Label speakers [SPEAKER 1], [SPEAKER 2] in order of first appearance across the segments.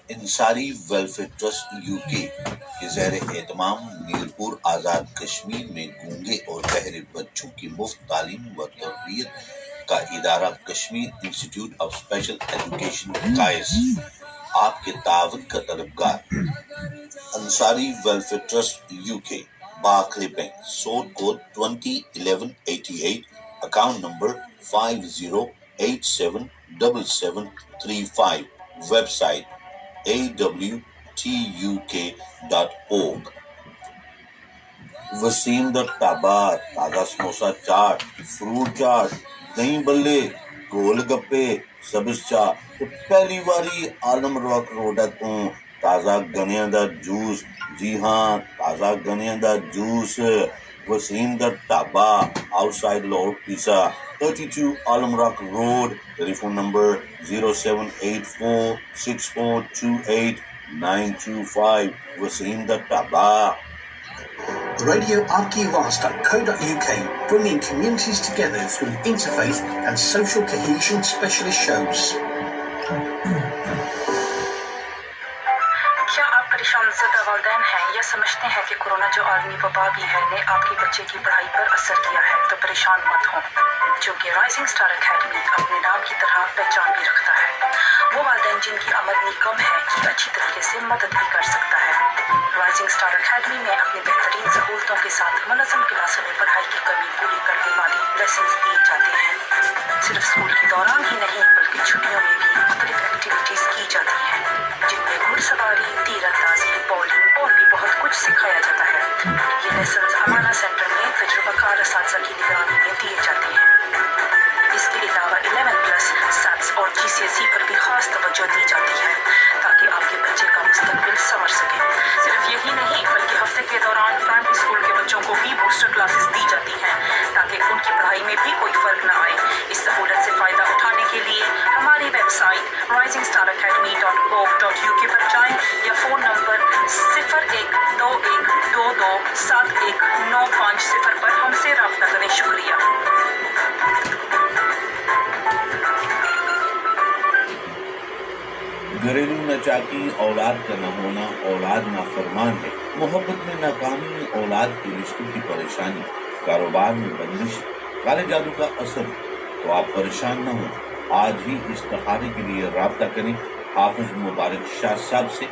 [SPEAKER 1] Ansari welfare trust U کے کے زیر اہتمام میرپور آزاد کشمیر میں گونگے اور بہرے بچوں کی مفت تعلیم و تربیت کا ادارہ Kashmir institute of special education قائز آپ کے تعاون کا طلبگار Ansari welfare trust U K Barclays bank sort code 201188 account number 50877735 website awtuk.org Wasim Dhaba تازہ سموسا چاٹ فروٹ چاٹ دہی بلے گول گپے سبز چاہ پہلی باری عالم راک روڈا تو تازہ گنیاں دا جوس جی ہاں تازہ گنیاں دا juice Wasim Dhaba outside Lahore pizza 32 Alum Rock Road telephone number 07846428925 Wasim Dhaba
[SPEAKER 2] Radio Awaaz.co.uk, bringing communities together through interfaith and social cohesion specialist shows.
[SPEAKER 3] کیا آپ پریشان زدہ والدین ہیں یا سمجھتے ہیں کہ کورونا جو عالمی وبا بھی ہے نے آپ کے بچے کی پڑھائی پر اثر کیا ہے تو پریشان مت ہوں، چونکہ رائزنگ اسٹار اکیڈمی اپنے نام کی طرح پہچان بھی رکھتا ہے۔ وہ والدین جن کی آمدنی کم ہے کی اچھی طریقے سے مدد بھی کر سکتا ہے۔ رائزنگ اسٹار اکیڈمی میں اپنی بہترین سہولتوں کے ساتھ منظم کلاسوں میں پڑھائی کی کمی پوری کرنے والی لیسنز دیے جاتے ہیں۔ صرف اسکول کے دوران ہی نہیں بلکہ چھٹیوں میں بھی مختلف ایکٹیویٹیز کی جاتی ہیں جن میں گھڑ سواری، تیر اندازی، بولنگ اور بھی بہت کچھ سکھایا جاتا ہے۔ یہ لیسنز امانہ سینٹر میں تجربہ کار اساتذہ کی نگرانی میں دیے جاتے ہیں۔ اس کے علاوہ 11+ سیٹس اور GCSE پر بھی خاص توجہ دی جاتی ہے تاکہ آپ کے بچے کا مستقبل سنور سکے۔ صرف یہی نہیں بلکہ ہفتے کے دوران پرائمری اسکول کے بچوں کو بھی بوسٹر کلاسز دی جاتی ہیں تاکہ ان کی پڑھائی میں بھی کوئی فرق نہ آئے۔ اس سہولت سے فائدہ اٹھانے کے لیے ہماری ویب سائٹ risingstaracademy.org.uk پر جائیں یا فون نمبر 0121227195 پر ہم سے رابطہ کریں۔ شکریہ۔
[SPEAKER 1] گھریلو ناچاکی اولاد کا نہ ہونا اولاد نافرمان ہے، محبت میں ناکامی اولاد کے رشتوں کی پریشانی، کاروبار میں بندش، کالے جادو کا اثر، تو آپ پریشان نہ ہوں، آج ہی استخارے کے لیے رابطہ کریں حافظ مبارک شاہ صاحب سے۔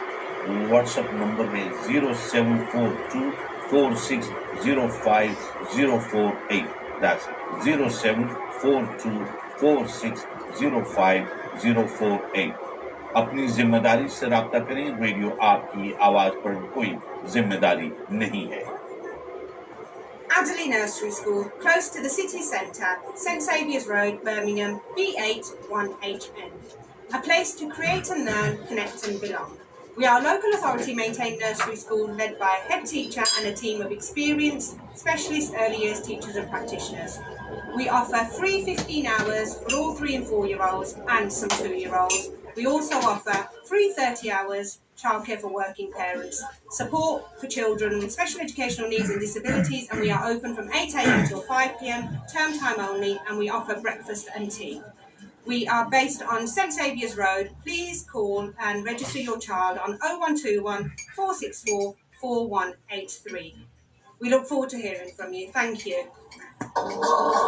[SPEAKER 1] واٹس ایپ نمبر ہے 07424605048 that's 07424605048۔ اپنی ذمہ داری سے رابطہ کریں، ریڈیو آپ کی آواز پر کوئی ذمہ داری نہیں ہے۔
[SPEAKER 4] Adderley Nursery School, close to the city centre, St Saviour's Road, Birmingham, B8 1HN. A place to create and learn, connect and belong. We are a local authority maintained nursery school led by a head teacher and a team of experienced, specialist early years teachers and practitioners. We offer free 15 hours for all 3 and 4-year-olds and some 2-year-olds. We also offer free 30 hours childcare for working parents, support for children with special educational needs and disabilities, and we are open from 8 a.m. till 5 p.m, term time only, and we offer breakfast and tea. We are based on St Saviour's Road. Please call and register your child on 0121 464 4183. We look forward to hearing from you. Thank you.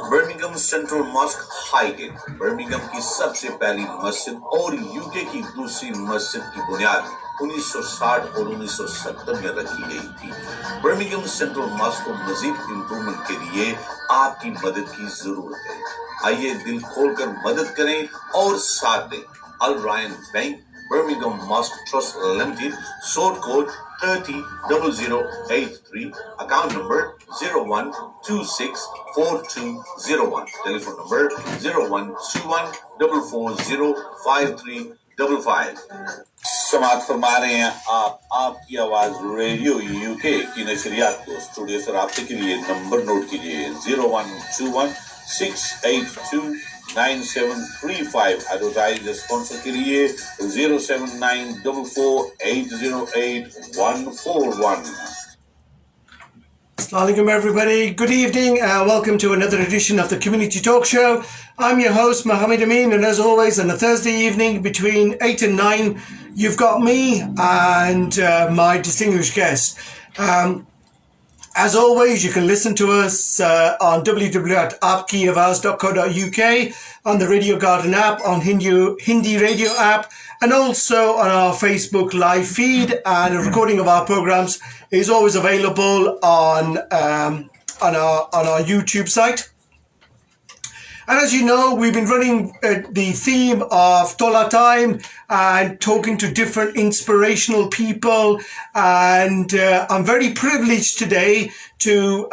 [SPEAKER 1] Birmingham central mosque Highgate Birmingham کی سب سے پہلی مسجد اور you کے کی دوسری مسجد کی بنیاد 1960 اور 1970 میں رکھی گئی تھی۔ برمنگھم سینٹرل ماسک کو مزید امپرومنٹ کے لیے آپ کی مدد کی ضرورت ہے۔ آئیے دل کھول کر مدد کریں اور ساتھ دیں۔ Al Rayan bank Birmingham mosque trust limited, sort code 300083، account number 01264201، telephone number 0121440535۔ سماعت فرما رہے ہیں آپ کی آواز ریڈیو یو کے کی نشریات کو۔ اسٹوڈیو سے رابطے کے لیے نمبر نوٹ کیجیے 0121682935۔ ایڈورٹائز اسپانسر کے لیے 07944808141۔
[SPEAKER 5] Assalamu alaikum everybody, good evening and welcome to another edition of the Community Talk Show. I'm your host Mohammed Amin, and as always on a Thursday evening between 8 and 9 you've got me and my distinguished guest. As always, you can listen to us on www.aapkiawaaz.co.uk, on the Radio Garden app, on Hindi radio app, and also on our Facebook live feed. And a recording of our programs is always available on our YouTube site. And as you know, we've been running the theme of Tola Time and talking to different inspirational people. And I'm very privileged today to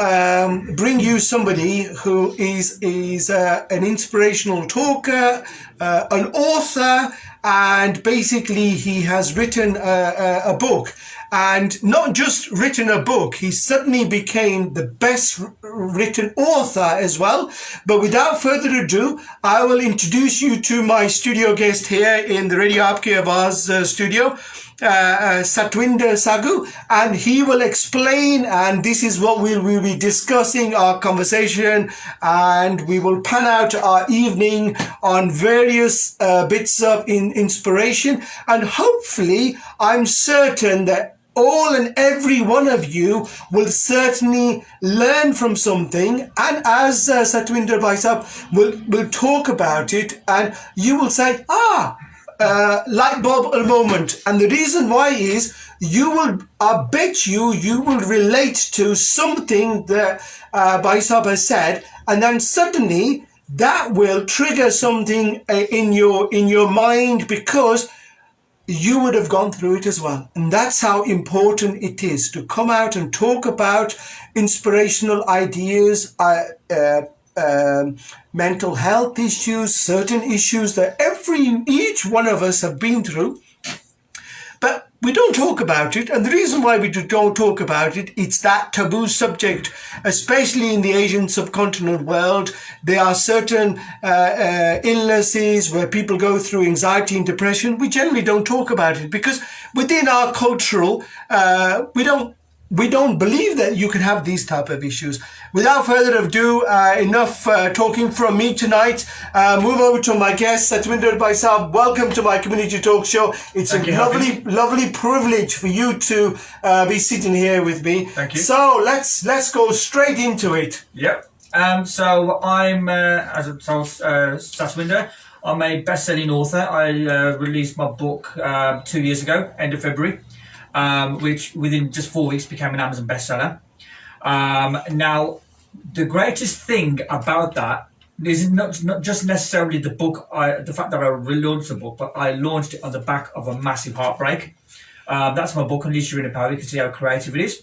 [SPEAKER 5] bring you somebody who is an inspirational talker, an author, and basically he has written a book. And not just written a book, he suddenly became the best written author as well. But without further ado, I will introduce you to my studio guest here in the Radio Aapki Awaaz studio, Satwinder Sagoo, and he will explain, and this is what we'll be discussing, our conversation, and we will pan out our evening on various bits of inspiration, and hopefully I'm certain that all and every one of you will certainly learn from something, and as Satwinder Bhaisab will talk about it, and you will say, light bulb a moment. And the reason why is I bet you will relate to something that Bhaisab has said, and then suddenly that will trigger something in your mind, because you would have gone through it as well. And that's how important it is to come out and talk about inspirational ideas, mental health issues, certain issues that each one of us have been through. But we don't talk about it, and the reason why we don't talk about it, it's that taboo subject, especially in the Asian subcontinent world. There are certain illnesses where people go through anxiety and depression. We generally don't talk about it because within our cultural, we don't believe that you can have these type of issues. Without further ado, enough talking from me tonight. Move over to my guest, Satwinder Bhaisab. Welcome to my community talk show. It's a lovely privilege for you to be sitting here with me.
[SPEAKER 6] Thank you.
[SPEAKER 5] So let's go straight into it.
[SPEAKER 6] Yep. So I'm, as I told Satwinder, I'm a best-selling author. I released my book 2 years ago, end of February. Which within just 4 weeks became an Amazon bestseller. Now, the greatest thing about that is not just necessarily the book, the fact that I relaunched the book, but I launched it on the back of a massive heartbreak. That's my book, Unleash Your Inner Power. You can see how creative it is.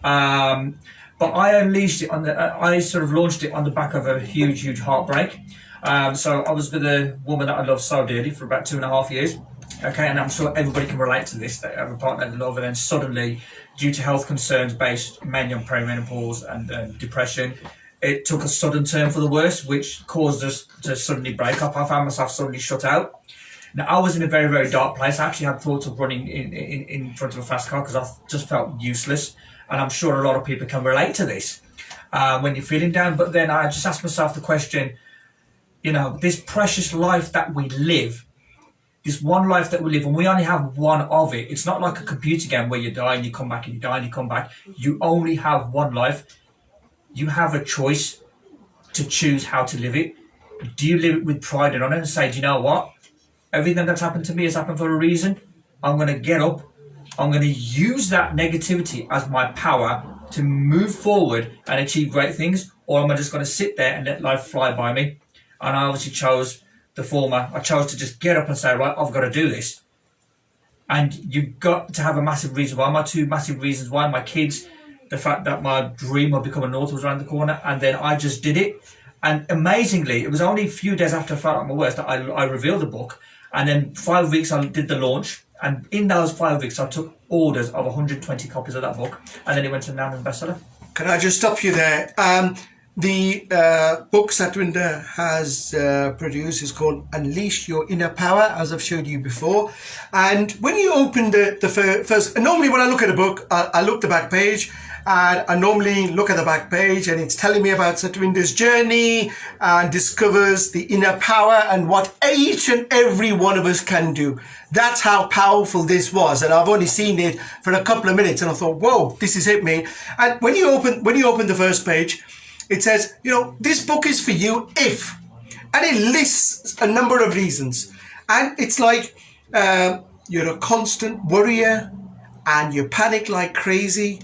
[SPEAKER 6] But I unleashed it I sort of launched it on the back of a huge heartbreak. So I was with a woman that I love so dearly for about 2.5 years. Okay, and I'm sure everybody can relate to this. They have a partner they love, and then suddenly, due to health concerns based mainly on perimenopause and depression, it took a sudden turn for the worse, which caused us to suddenly break up. I found myself suddenly shut out. Now, I was in a very dark place. I actually had thoughts of running in front of a fast car because I just felt useless. And I'm sure a lot of people can relate to this when you're feeling down. But then I just asked myself the question, this precious life that we live, this one life that we live, and we only have one of it. It's not like a computer game where you die and you come back and you die and you come back. You only have one life. You have a choice to choose how to live it. Do you live it with pride and honor and say, do you know what? Everything that's happened to me has happened for a reason. I'm going to get up. I'm going to use that negativity as my power to move forward and achieve great things, or am I just going to sit there and let life fly by me? And I obviously chose the former. I chose to just get up and say, right, I've got to do this. And you've got to have a massive reason why. My two massive reasons why: my kids, the fact that my dream of becoming an author was around the corner, and then I just did it. And amazingly, it was only a few days after I felt at my worst that I revealed the book. And then 5 weeks I did the launch. And in those 5 weeks, I took orders of 120 copies of that book. And then it went to an Amazon bestseller.
[SPEAKER 5] Can I just stop you there? The book Satwinder has produced is called Unleash Your Inner Power, as I've showed you before. And when you open the first, normally when I look at a book, I look the back page, And I normally look at the back page and it's telling me about Satwinder's journey and discovers the inner power and what each and every one of us can do. That's how powerful this was. And I've only seen it for a couple of minutes and I thought, whoa, this has hit me. And when you open the first page, it says, this book is for you if, and it lists a number of reasons. And it's like, you're a constant worrier and you panic like crazy.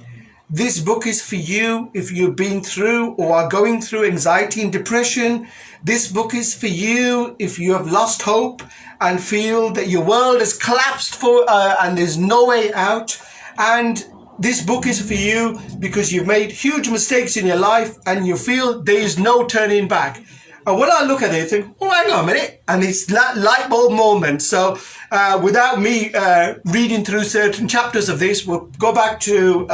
[SPEAKER 5] This book is for you if you've been through or are going through anxiety and depression. This book is for you if you have lost hope and feel that your world has collapsed and there's no way out. And this book is for you because you've made huge mistakes in your life and you feel there is no turning back. And when I look at it, I think, oh, hang on a minute. And it's that light bulb moment. So without me reading through certain chapters of this, we'll go back to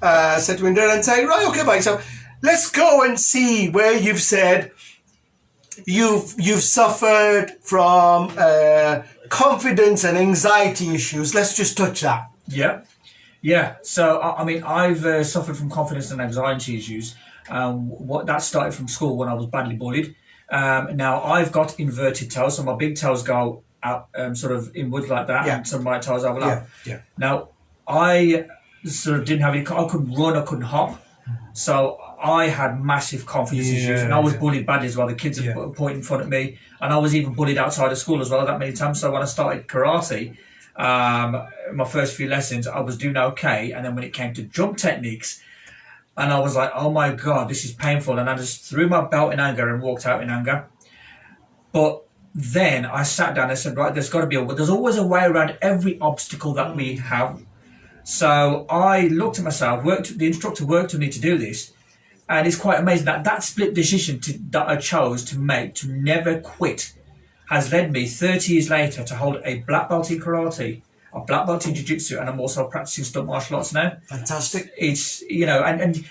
[SPEAKER 5] Satwinder and say, right, okay, bye. So let's go and see where you've said you've suffered from confidence and anxiety issues. Let's just touch that.
[SPEAKER 6] Yeah. So, I mean, I've suffered from confidence and anxiety issues. What that started from school when I was badly bullied. Now I've got inverted toes, so my big toes go out sort of inwards like that, and some of my toes overlap.
[SPEAKER 5] Yeah.
[SPEAKER 6] Now I sort of didn't have any. I couldn't run, I couldn't hop, so I had massive confidence issues, and I was bullied badly as well. The kids were pointing fun at me, and I was even bullied outside of school as well that many times. So when I started karate, my first few lessons, I was doing okay, and then when it came to jump techniques. And I was like, oh my God, this is painful. And I just threw my belt in anger and walked out in anger. But then I sat down and said, right, there's always a way around every obstacle that we have. So I looked at myself, the instructor worked with me to do this. And it's quite amazing that split decision that I chose to make to never quit has led me 30 years later to hold a black belt in karate, a black belt in jiu-jitsu, and I'm also practicing stunt martial arts now.
[SPEAKER 5] Fantastic.
[SPEAKER 6] It's, and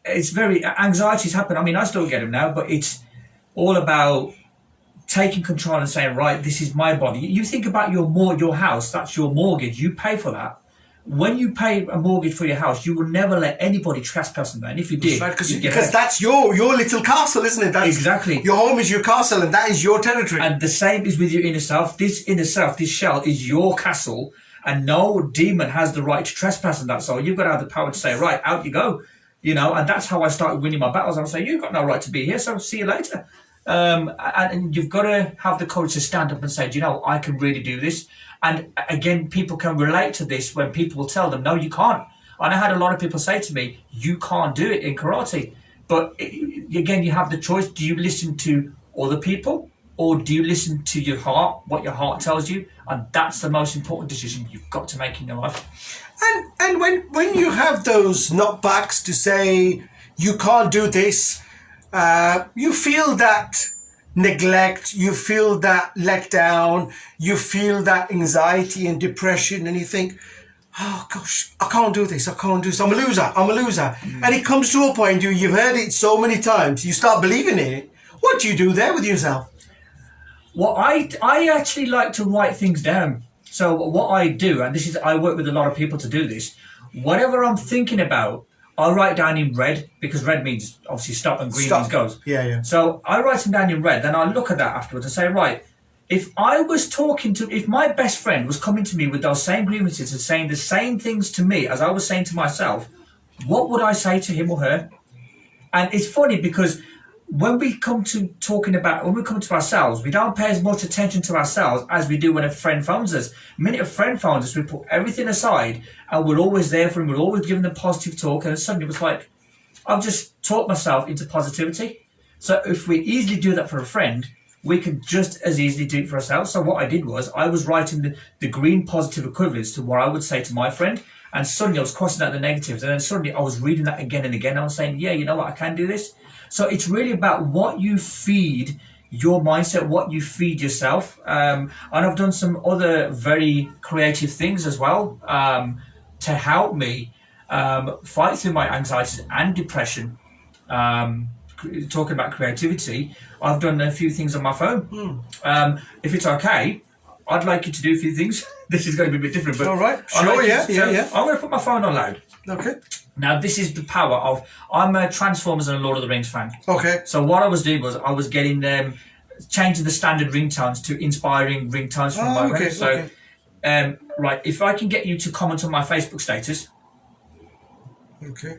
[SPEAKER 6] it's very, anxieties happen. I mean, I still get them now, but it's all about taking control and saying, right, this is my body. You think about your house, that's your mortgage, you pay for that. When you pay a mortgage for your house, you will never let anybody trespass on that. And if you did,
[SPEAKER 5] right, because that's your little castle, isn't it?
[SPEAKER 6] Exactly.
[SPEAKER 5] Your home is your castle, and that is your territory.
[SPEAKER 6] And the same is with your inner self. This inner self, this shell, is your castle, and no demon has the right to trespass on that. So you've got to have the power to say, right, out you go. And that's how I started winning my battles. I was saying, you've got no right to be here, so see you later. And you've got to have the courage to stand up and say, I can really do this. And again, people can relate to this when people will tell them, no, you can't. And I had a lot of people say to me, you can't do it in karate. But again, you have the choice. Do you listen to other people or do you listen to your heart, what your heart tells you? And that's the most important decision you've got to make in your life.
[SPEAKER 5] And when you have those knockbacks to say, you can't do this, you feel that neglect, you feel that letdown, you feel that anxiety and depression, and you think, oh gosh, I can't do this, I'm a loser. And it comes to a point, you've heard it so many times, you start believing it. What do you do there with yourself?
[SPEAKER 6] Well, I actually like to write things down. So what I do, and I work with a lot of people to do this, whatever I'm thinking about, I'll write down in red, because red means obviously stop and green means goes.
[SPEAKER 5] Yeah.
[SPEAKER 6] So I write them down in red, then I look at that afterwards and say, right, if my best friend was coming to me with those same grievances and saying the same things to me as I was saying to myself, what would I say to him or her? And it's funny because when we come to ourselves, we don't pay as much attention to ourselves as we do when a friend phones us. The minute a friend phones us, we put everything aside and we're always there for him, we're always giving them positive talk, and suddenly it was like, I've just taught myself into positivity. So if we easily do that for a friend, we can just as easily do it for ourselves. So what I did was I was writing the green positive equivalents to what I would say to my friend, and suddenly I was crossing out the negatives, and then suddenly I was reading that again and again. I was saying, yeah, you know what, I can do this. So it's really about what you feed your mindset, what you feed yourself. And I've done some other very creative things as well to help me fight through my anxieties and depression. Talking about creativity, I've done a few things on my phone. If it's okay, I'd like you to do a few things. This is going to be a bit different, but
[SPEAKER 5] all right, sure, yeah.
[SPEAKER 6] I'm going to put my phone on loud.
[SPEAKER 5] Okay.
[SPEAKER 6] Now, this is the power of... I'm a Transformers and a Lord of the Rings fan.
[SPEAKER 5] Okay.
[SPEAKER 6] So what I was doing was I was getting them, changing the standard ringtones to inspiring ringtones from my
[SPEAKER 5] okay,
[SPEAKER 6] range. So, right, if I can get you to comment on my Facebook status.
[SPEAKER 5] Okay.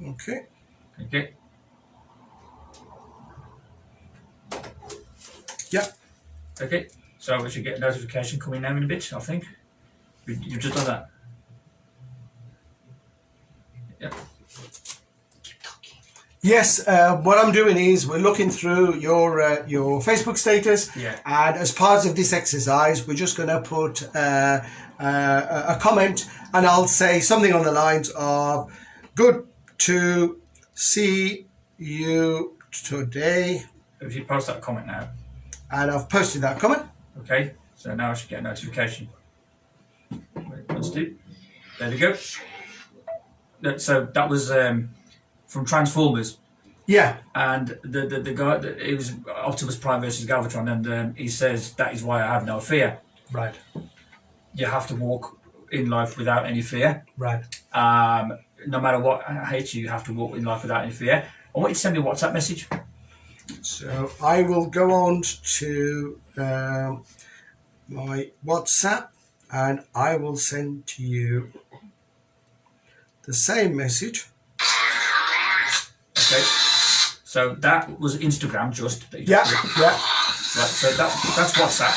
[SPEAKER 5] Okay.
[SPEAKER 6] Okay.
[SPEAKER 5] Yeah.
[SPEAKER 6] Okay. So we should get a notification coming now in a bit, I think. You've just done that. Yep.
[SPEAKER 5] Yes, what I'm doing is we're looking through your Facebook status, and as part of this exercise, we're just going to put a comment, and I'll say something on the lines of, "Good to see you today."
[SPEAKER 6] If you post that comment now.
[SPEAKER 5] And I've posted that comment.
[SPEAKER 6] Okay, so now I should get a notification. Let's do. There we go. So that was from Transformers.
[SPEAKER 5] Yeah.
[SPEAKER 6] And the guy, it was Optimus Prime versus Galvatron, and he says, "That is why I have no fear."
[SPEAKER 5] Right.
[SPEAKER 6] You have to walk in life without any fear.
[SPEAKER 5] Right.
[SPEAKER 6] No matter what hates you, you have to walk in life without any fear. I want you to send me a WhatsApp message.
[SPEAKER 5] So I will go on to my WhatsApp, and I will send to you the same message.
[SPEAKER 6] Okay. So that was Instagram, just.
[SPEAKER 5] Yeah.
[SPEAKER 6] Right. So that's WhatsApp.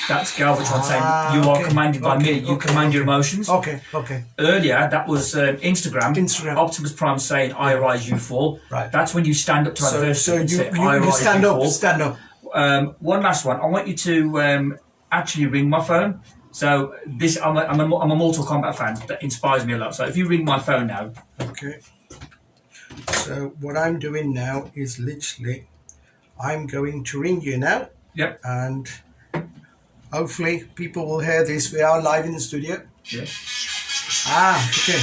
[SPEAKER 6] That's Galvatron saying you are commanded by me. You command your emotions.
[SPEAKER 5] Okay.
[SPEAKER 6] Earlier, that was Instagram. Optimus Prime saying, "I rise, you fall."
[SPEAKER 5] Right.
[SPEAKER 6] That's when you stand up to adversity.
[SPEAKER 5] So you stand up. Stand up.
[SPEAKER 6] One last one. I want you to actually ring my phone. So this, I'm a Mortal Kombat fan. That inspires me a lot. So if you ring my phone now.
[SPEAKER 5] Okay. So what I'm doing now is literally, I'm going to ring you now.
[SPEAKER 6] Yep.
[SPEAKER 5] And hopefully people will hear this. We are live in the studio.
[SPEAKER 6] Yeah.
[SPEAKER 5] Okay.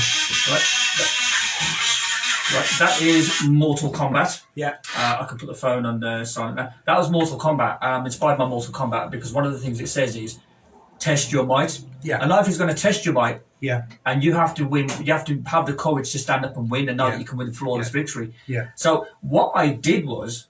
[SPEAKER 6] Right. That is Mortal Kombat.
[SPEAKER 5] Yeah.
[SPEAKER 6] I could put the phone on the silent now. That was Mortal Kombat. I'm inspired by Mortal Kombat because one of the things it says is test your might.
[SPEAKER 5] Yeah.
[SPEAKER 6] And life is going to test your might.
[SPEAKER 5] Yeah.
[SPEAKER 6] And you have to win. You have to have the courage to stand up and win and know that you can win flawless victory.
[SPEAKER 5] Yeah.
[SPEAKER 6] So what I did was,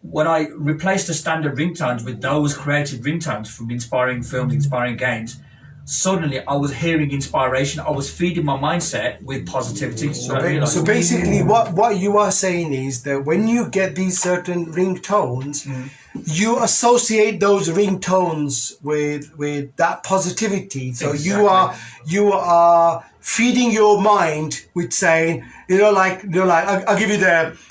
[SPEAKER 6] when I replaced the standard ringtones with those created ringtones from inspiring films, inspiring games, suddenly I was hearing inspiration. I was feeding my mindset with positivity.
[SPEAKER 5] So basically what you are saying is that when you get these certain ringtones, you associate those ringtones with that positivity. So
[SPEAKER 6] Exactly.
[SPEAKER 5] you are feeding your mind with saying, I'll give you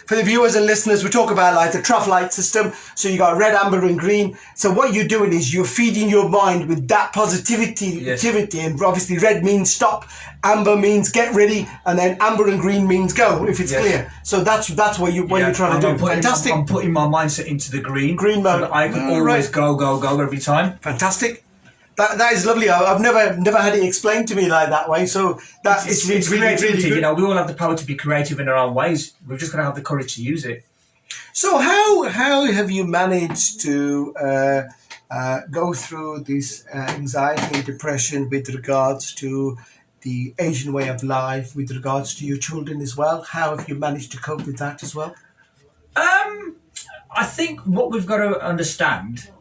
[SPEAKER 5] for the viewers and listeners, we talk about like the traffic light system. So you got red, amber and green. So what you're doing is you're feeding your mind with that positivity. And obviously red means stop, amber means get ready, and then amber and green means go, if it's clear. So that's what you're trying to do. Fantastic.
[SPEAKER 6] I'm putting my mindset into the green
[SPEAKER 5] mode.
[SPEAKER 6] So that I can always go every time.
[SPEAKER 5] Fantastic. That is lovely. I've never had it explained to me like that way. So it's really good.
[SPEAKER 6] You know, we all have the power to be creative in our own ways. We've just got to have the courage to use it.
[SPEAKER 5] So how have you managed to go through this anxiety and depression with regards to the Asian way of life, with regards to your children as well? How have you managed to cope with that as well?
[SPEAKER 6] I think what we've got to understand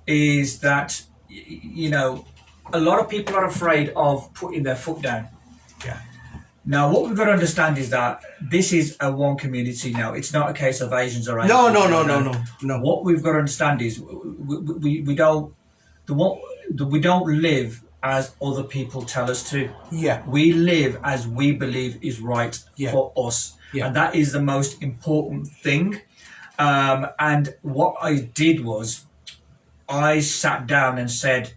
[SPEAKER 6] is that, you know, a lot of people are afraid of putting their foot down.
[SPEAKER 5] Yeah.
[SPEAKER 6] Now, what we've got to understand is that this is a one community now. It's not a case of Asians or Asians.
[SPEAKER 5] No.
[SPEAKER 6] What we've got to understand is we don't live as other people tell us to.
[SPEAKER 5] Yeah.
[SPEAKER 6] We live as we believe is right for us.
[SPEAKER 5] Yeah.
[SPEAKER 6] And that is the most important thing. And what I did was I sat down and said,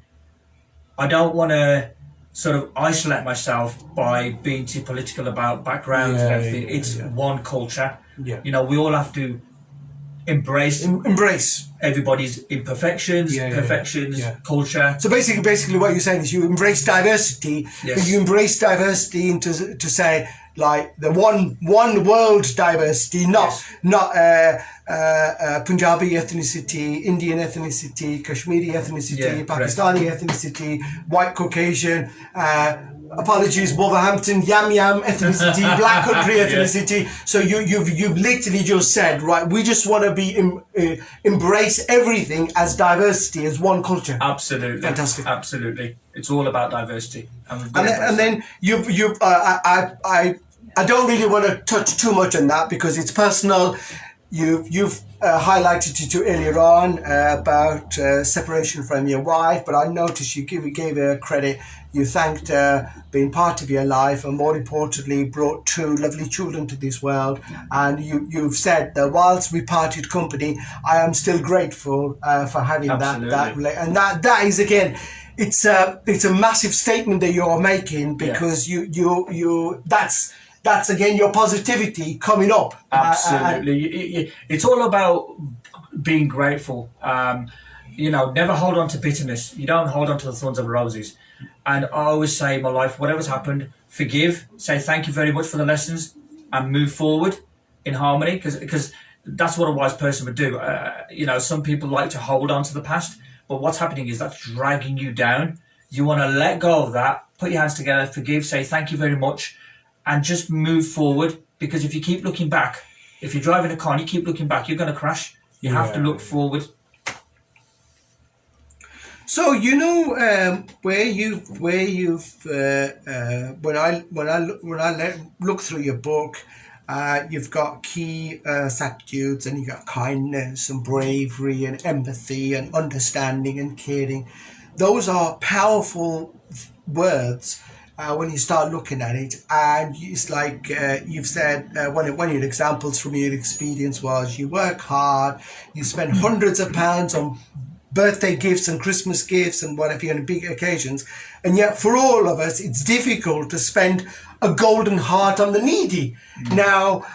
[SPEAKER 6] I don't want to sort of isolate myself by being too political about backgrounds and everything. It's one culture.
[SPEAKER 5] Yeah.
[SPEAKER 6] You know, we all have to embrace everybody's imperfections, perfections, culture.
[SPEAKER 5] So basically what you're saying is you embrace diversity, but you embrace diversity to say, like the one world diversity, not Punjabi ethnicity, Indian ethnicity, Kashmiri ethnicity, Pakistani ethnicity, white Caucasian, apologies, Wolverhampton, Yam ethnicity, Black Country ethnicity. So you've literally just said, right, we just want to be embrace everything as diversity, as one culture.
[SPEAKER 6] Absolutely,
[SPEAKER 5] fantastic.
[SPEAKER 6] Absolutely, it's all about diversity.
[SPEAKER 5] And then I don't really want to touch too much on that because it's personal. You've highlighted it earlier on about separation from your wife, but I noticed you gave her credit. You thanked her being part of your life, and more importantly, brought 2 lovely children to this world. And you've said that whilst we parted company, I am still grateful for having that. And that is, again, it's a massive statement that you're making, because you that's again your positivity coming up.
[SPEAKER 6] Absolutely. It's all about being grateful. Never hold on to bitterness. You don't hold on to the thorns of roses. And I always say in my life, whatever's happened, forgive, say thank you very much for the lessons, and move forward in harmony, because that's what a wise person would do. Some people like to hold on to the past, but what's happening is that's dragging you down. You want to let go of that, put your hands together, forgive, say thank you very much, and just move forward. Because if you keep looking back, if you're driving a car and you keep looking back, you're going to crash. You have to look forward.
[SPEAKER 5] So where you've when I look through your book, you've got key attributes, and you've got kindness and bravery and empathy and understanding and caring. Those are powerful words when you start looking at it. And it's like you've said, one of your examples from your experience was you work hard, you spend hundreds of pounds on birthday gifts and Christmas gifts and whatever on big occasions, and yet for all of us it's difficult to spend a golden heart on the needy. Now,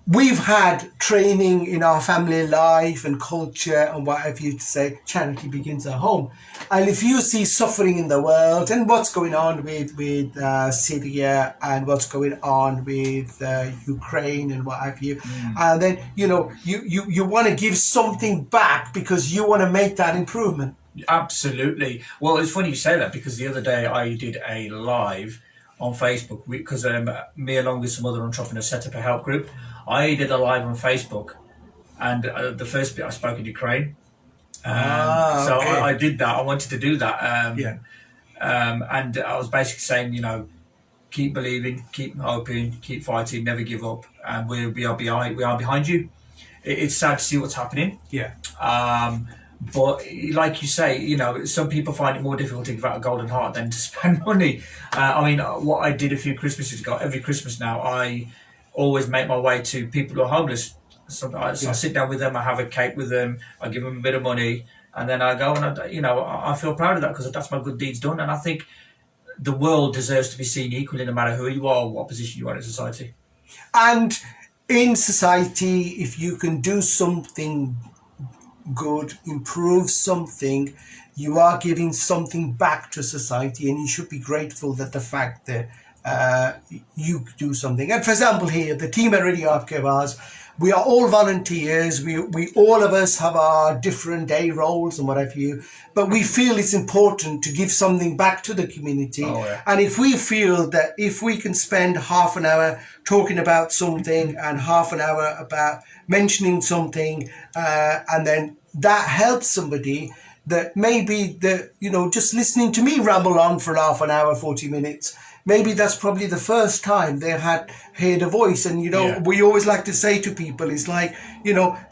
[SPEAKER 5] we've had training in our family life and culture and whatever you to say charity begins at home. And if you see suffering in the world and what's going on with Syria and what's going on with Ukraine and what have you, and then you want to give something back because you want to make that improvement.
[SPEAKER 6] Absolutely. Well, it's funny you say that, because the other day I did a live on Facebook, because me along with some other entrepreneurs set up a help group. I did a live on Facebook, and the first bit I spoke in Ukraine. So I did that. I wanted to do that. And I was basically saying, keep believing, keep hoping, keep fighting, never give up, and we are behind you. It's sad to see what's happening.
[SPEAKER 5] Yeah.
[SPEAKER 6] But like you say, some people find it more difficult to give out a golden heart than to spend money. What I did a few Christmases ago, every Christmas now, I always make my way to people who are homeless. So I sit down with them, I have a cake with them, I give them a bit of money, and then I go and I feel proud of that, because that's my good deeds done. And I think the world deserves to be seen equally, no matter who you are or what position you are in society.
[SPEAKER 5] And in society, if you can do something good, improve something, you are giving something back to society, and you should be grateful that the fact that you do something. And for example, here, the team at Radio Awaaz, we are all volunteers. We all of us have our different day roles and what have you, but we feel it's important to give something back to the community. And if we feel that if we can spend half an hour talking about something and half an hour about mentioning something, and then that helps somebody, that maybe just listening to me ramble on for half an hour, 40 minutes, maybe that's probably the first time they had heard a voice. And we always like to say to people, it's like,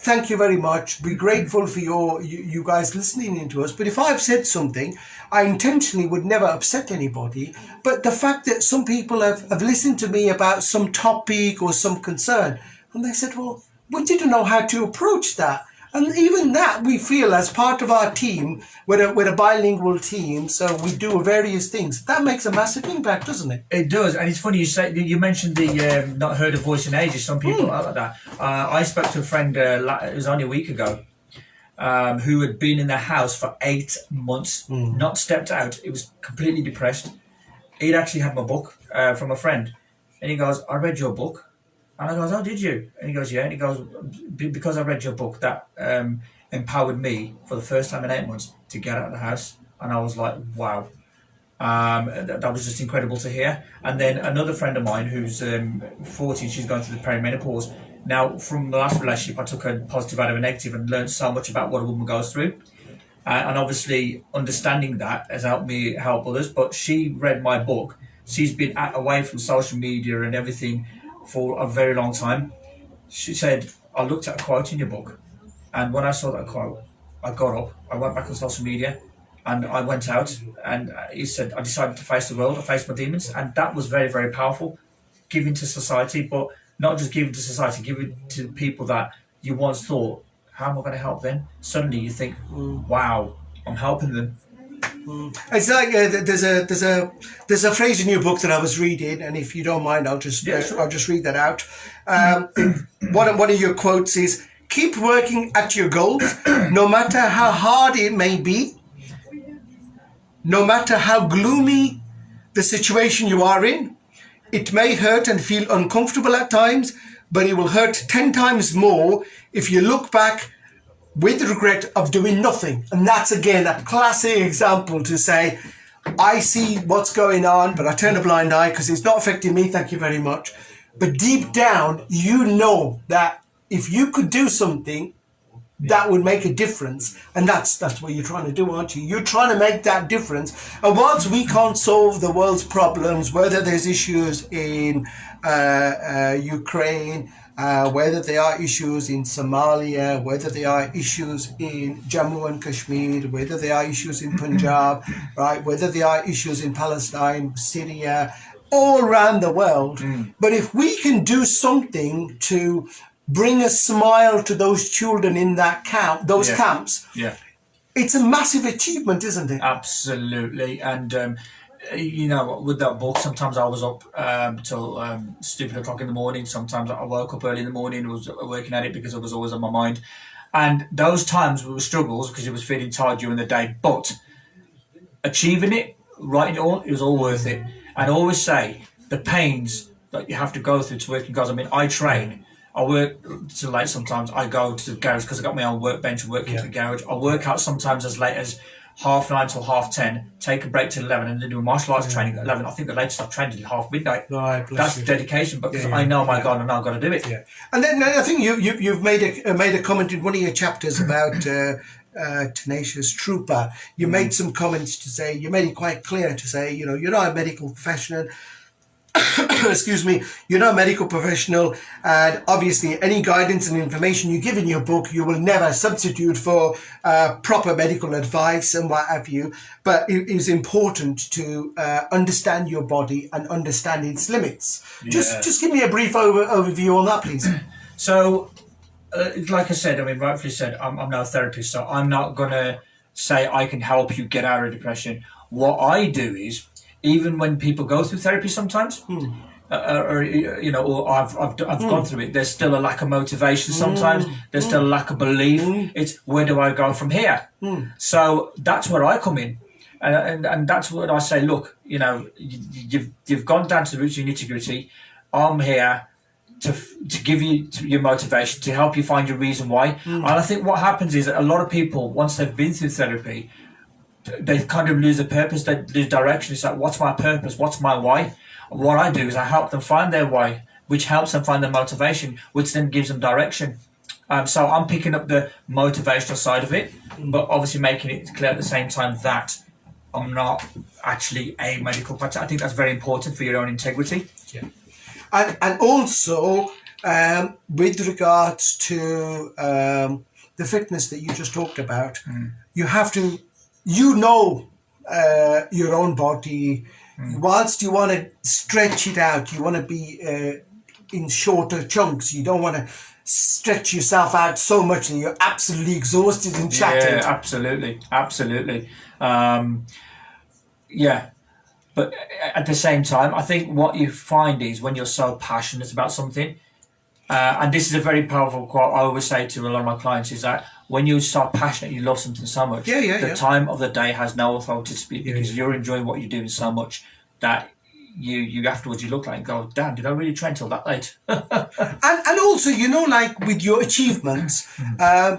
[SPEAKER 5] thank you very much, be grateful for you guys listening into us. But if I've said something, I intentionally would never upset anybody, but the fact that some people have listened to me about some topic or some concern, and they said, well, we didn't know how to approach that. And even that, we feel as part of our team, we're a bilingual team, so we do various things. That makes a massive impact, doesn't it?
[SPEAKER 6] It does. And it's funny you mentioned the not heard a voice in ages. Some people are like that. I spoke to a friend, it was only a week ago, who had been in their house for 8 months, not stepped out. It was completely depressed. He'd actually had my book from a friend. And he goes, I read your book. And I goes, oh, did you? And he goes, yeah. And he goes, because I read your book, that empowered me for the first time in 8 months to get out of the house. And I was like, wow. That was just incredible to hear. And then another friend of mine who's 40, she's going through the perimenopause. Now, from the last relationship, I took a positive out of a negative and learned so much about what a woman goes through. And obviously, understanding that has helped me help others. But she read my book. She's been away from social media and everything for a very long time. She said, I looked at a quote in your book. And when I saw that quote, I got up, I went back on social media, and I went out, and he said, I decided to face the world, I faced my demons. And that was very, very powerful. Giving to society, but not just giving to society, giving to people that you once thought, how am I going to help them? Suddenly you think, wow, I'm helping them.
[SPEAKER 5] It's like there's a phrase in your book that I was reading, and if you don't mind, I'll just read that out. One of your quotes is, "Keep working at your goals, no matter how hard it may be, no matter how gloomy the situation you are in. It may hurt and feel uncomfortable at times, but it will hurt 10 times more if you look back with regret of doing nothing." And that's, again, a classic example to say, I see what's going on, but I turn a blind eye because it's not affecting me, thank you very much. But deep down, you know that if you could do something, that would make a difference. And that's what you're trying to do, aren't you? You're trying to make that difference. And whilst we can't solve the world's problems, whether there's issues in Ukraine, whether there are issues in Somalia, whether there are issues in Jammu and Kashmir, whether there are issues in Punjab, right, whether there are issues in Palestine, Syria, all around the world. But if we can do something to bring a smile to those children in that camps, it's a massive achievement, isn't it?
[SPEAKER 6] Absolutely. And you know, with that book, sometimes I was up till stupid o'clock in the morning. Sometimes I woke up early in the morning and was working at it because it was always on my mind. And those times were struggles because it was feeling tired during the day. But achieving it, writing it was all worth it. And I always say the pains that you have to go through to work in cars. I mean, I train. I work till late sometimes. I go to the garage because I got my own workbench and work in the garage. I work out sometimes as late as 9:30 till 10:30, take a break till 11, and then do martial arts training at 11. I think the latest I've trained is midnight.
[SPEAKER 5] Right,
[SPEAKER 6] that's dedication, because I know my God, and I've got to do it.
[SPEAKER 5] Yeah. And then I think you've made a comment in one of your chapters about tenacious trooper. You made some comments to say, you made it quite clear to say, you know, you're not a medical professional. Excuse me, you're not a medical professional, and obviously any guidance and information you give in your book, you will never substitute for proper medical advice and what have you. But it is important to understand your body and understand its limits. Just give me a brief overview on that, please.
[SPEAKER 6] So, like I said, I mean, rightfully said, I'm no therapist, so I'm not going to say I can help you get out of depression. What I do is, even when people go through therapy sometimes, or you know, or I've gone through it, there's still a lack of motivation sometimes, there's still a lack of belief. It's, where do I go from here? So that's where I come in. And that's what I say, look, you know, you've gone down to the roots of your nitty-gritty. I'm here to give you your motivation, to help you find your reason why. And I think what happens is that a lot of people, once they've been through therapy, they kind of lose their purpose, they lose direction. It's like, what's my purpose? What's my why? And what I do is I help them find their why, which helps them find their motivation, which then gives them direction. So I'm picking up the motivational side of it, but obviously making it clear at the same time that I'm not actually a medical practitioner. I think that's very important for your own integrity.
[SPEAKER 5] Yeah. And also, with regards to the fitness that you just talked about, you have to, you know, your own body. Whilst you want to stretch it out, you want to be in shorter chunks. You don't want to stretch yourself out so much that you're absolutely exhausted and shattered.
[SPEAKER 6] Yeah, absolutely. Yeah. But at the same time, I think what you find is when you're so passionate about something, and this is a very powerful quote I always say to a lot of my clients, is that when you so passionate, you love something so much, the time of the day has no authority to speak, because you're enjoying what you're doing so much that you afterwards you look like and go, damn, did I really train till that late?
[SPEAKER 5] And also, like with your achievements,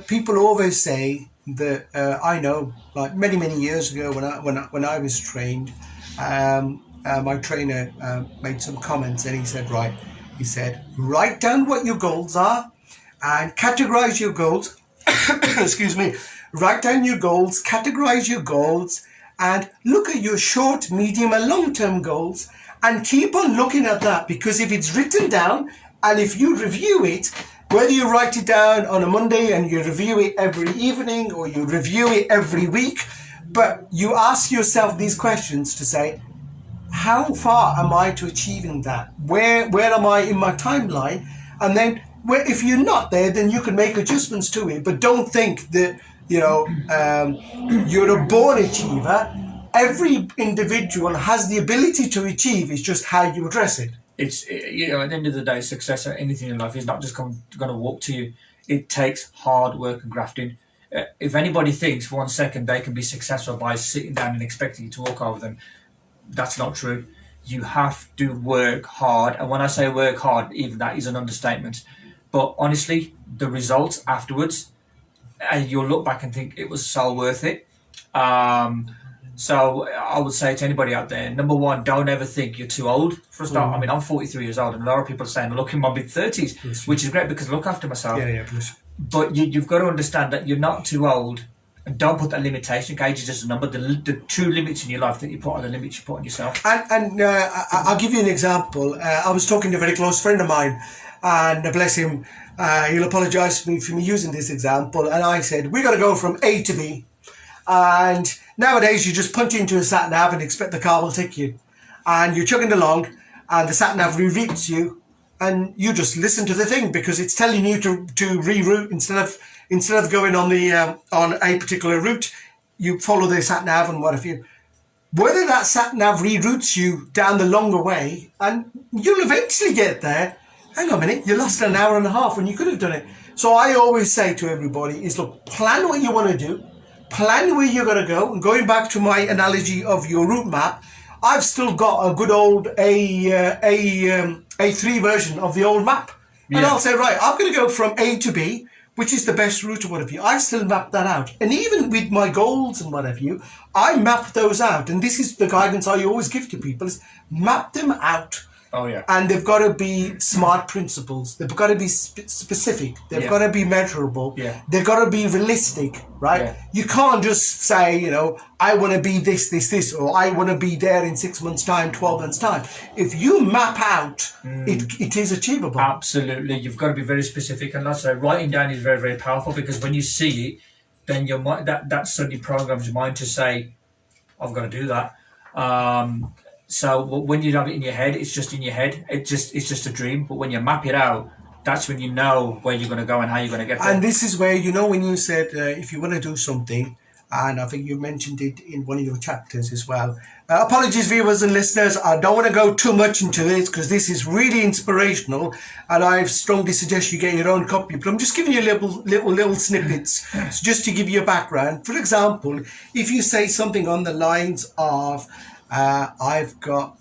[SPEAKER 5] people always say that I know, like many years ago when I was trained, my trainer made some comments, and he said, write down what your goals are and categorize your goals. Excuse me. Write down your goals, categorize your goals, and look at your short, medium, and long-term goals, and keep on looking at that, because if it's written down and if you review it, whether you write it down on a Monday and you review it every evening or you review it every week, but you ask yourself these questions to say, how far am I to achieving that? Where am I in my timeline? And then if you're not there, then you can make adjustments to it, but don't think that you're a born achiever. Every individual has the ability to achieve. It's just how you address it.
[SPEAKER 6] It's at the end of the day, success at anything in life is not just going to walk to you. It takes hard work and grafting. If anybody thinks for 1 second they can be successful by sitting down and expecting you to walk over them, that's not true. You have to work hard, and when I say work hard, even that is an understatement. But honestly, the results afterwards, and you'll look back and think it was so worth it. So I would say to anybody out there, number one, don't ever think you're too old for a start. I mean, I'm 43 years old, and a lot of people are saying, look, in my mid-30s, which is great because I look after myself.
[SPEAKER 5] Yeah, please.
[SPEAKER 6] But you've got to understand that you're not too old, and don't put that limitation. Age is just a number. The true limits in your life that you put are the limits you put on yourself.
[SPEAKER 5] And I'll give you an example. I was talking to a very close friend of mine, and bless him, he'll apologise for me using this example. And I said, we got to go from A to B. And nowadays, you just punch into a sat nav and expect the car will take you. And you're chugging along, and the sat nav reroutes you, and you just listen to the thing because it's telling you to reroute instead of going on a particular route. You follow the sat nav and what have you. Whether that sat nav reroutes you down the longer way, and you'll eventually get there. Hang on a minute, you lost an hour and a half when you could have done it. So I always say to everybody is, look, plan what you want to do, plan where you're going to go. And going back to my analogy of your route map, I've still got a good old A3 version of the old map. And I'll say, right, I'm going to go from A to B, which is the best route or whatever. I still map that out. And even with my goals and whatever I map those out. And this is the guidance I always give to people is map them out.
[SPEAKER 6] Oh, yeah.
[SPEAKER 5] And they've got to be smart principles. They've got to be specific. They've got to be measurable.
[SPEAKER 6] Yeah.
[SPEAKER 5] They've got to be realistic, right? Yeah. You can't just say, I want to be this, or I want to be there in 6 months' time, 12 months' time. If you map out, it is achievable.
[SPEAKER 6] Absolutely. You've got to be very specific. And that's writing down is very, very powerful, because when you see it, then your mind, that suddenly programs your mind to say, I've got to do that. So when you have it in your head, it's just in your head. It's just a dream. But when you map it out, that's when you know where you're going to go and how you're going to get there.
[SPEAKER 5] And this is where, when you said if you want to do something, and I think you mentioned it in one of your chapters as well. Apologies, viewers and listeners. I don't want to go too much into this because this is really inspirational, and I strongly suggest you get your own copy. But I'm just giving you little snippets, so just to give you a background. For example, if you say something on the lines of, I've got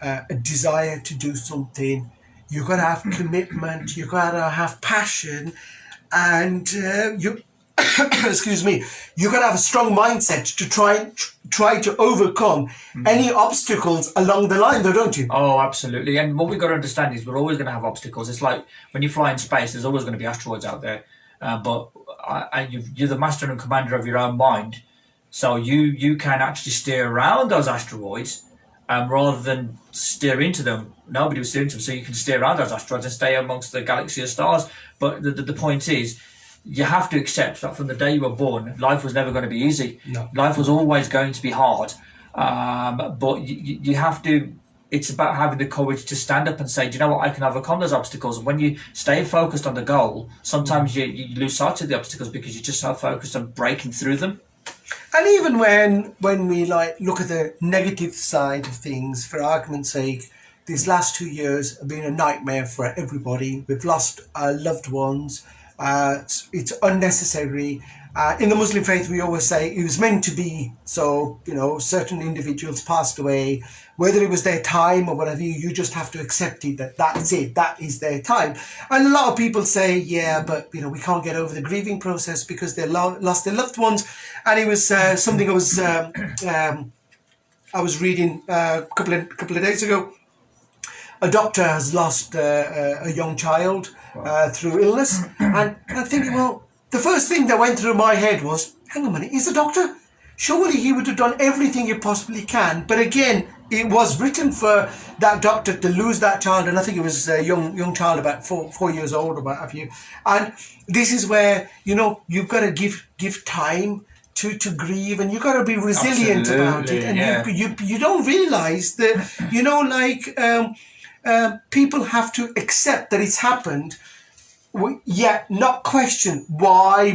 [SPEAKER 5] a desire to do something. You've got to have commitment. You've got to have passion, and excuse me. You've got to have a strong mindset to try to overcome any obstacles along the line, though, don't you?
[SPEAKER 6] Oh, absolutely. And what we've got to understand is we're always going to have obstacles. It's like when you fly in space, there's always going to be asteroids out there, but you're the master and commander of your own mind. So you can actually steer around those asteroids rather than steer into them. Nobody will steer into them. So you can steer around those asteroids and stay amongst the galaxy of stars. But the point is, you have to accept that from the day you were born, life was never going to be easy.
[SPEAKER 5] No.
[SPEAKER 6] Life was always going to be hard. But you have to, it's about having the courage to stand up and say, do you know what, I can overcome those obstacles. And when you stay focused on the goal, sometimes you lose sight of the obstacles because you're just so focused on breaking through them.
[SPEAKER 5] And even when we look at the negative side of things, for argument's sake, these last 2 years have been a nightmare for everybody. We've lost our loved ones. It's unnecessary. In the Muslim faith, we always say it was meant to be. So, certain individuals passed away, whether it was their time or whatever, you just have to accept it, that's it, that is their time. And a lot of people say, yeah, but, we can't get over the grieving process because they lost their loved ones. And it was something I was reading a couple of days ago. A doctor has lost a young child through illness. And I'm thinking, well, the first thing that went through my head was, hang on a minute, he's a doctor? Surely he would have done everything he possibly can. But again, it was written for that doctor to lose that child. And I think it was a young child, about 4 years old or what have you. And this is where, you've got to give time to grieve, and you've got to be resilient about it. And you don't realize that, people have to accept that it's happened, yet not question why.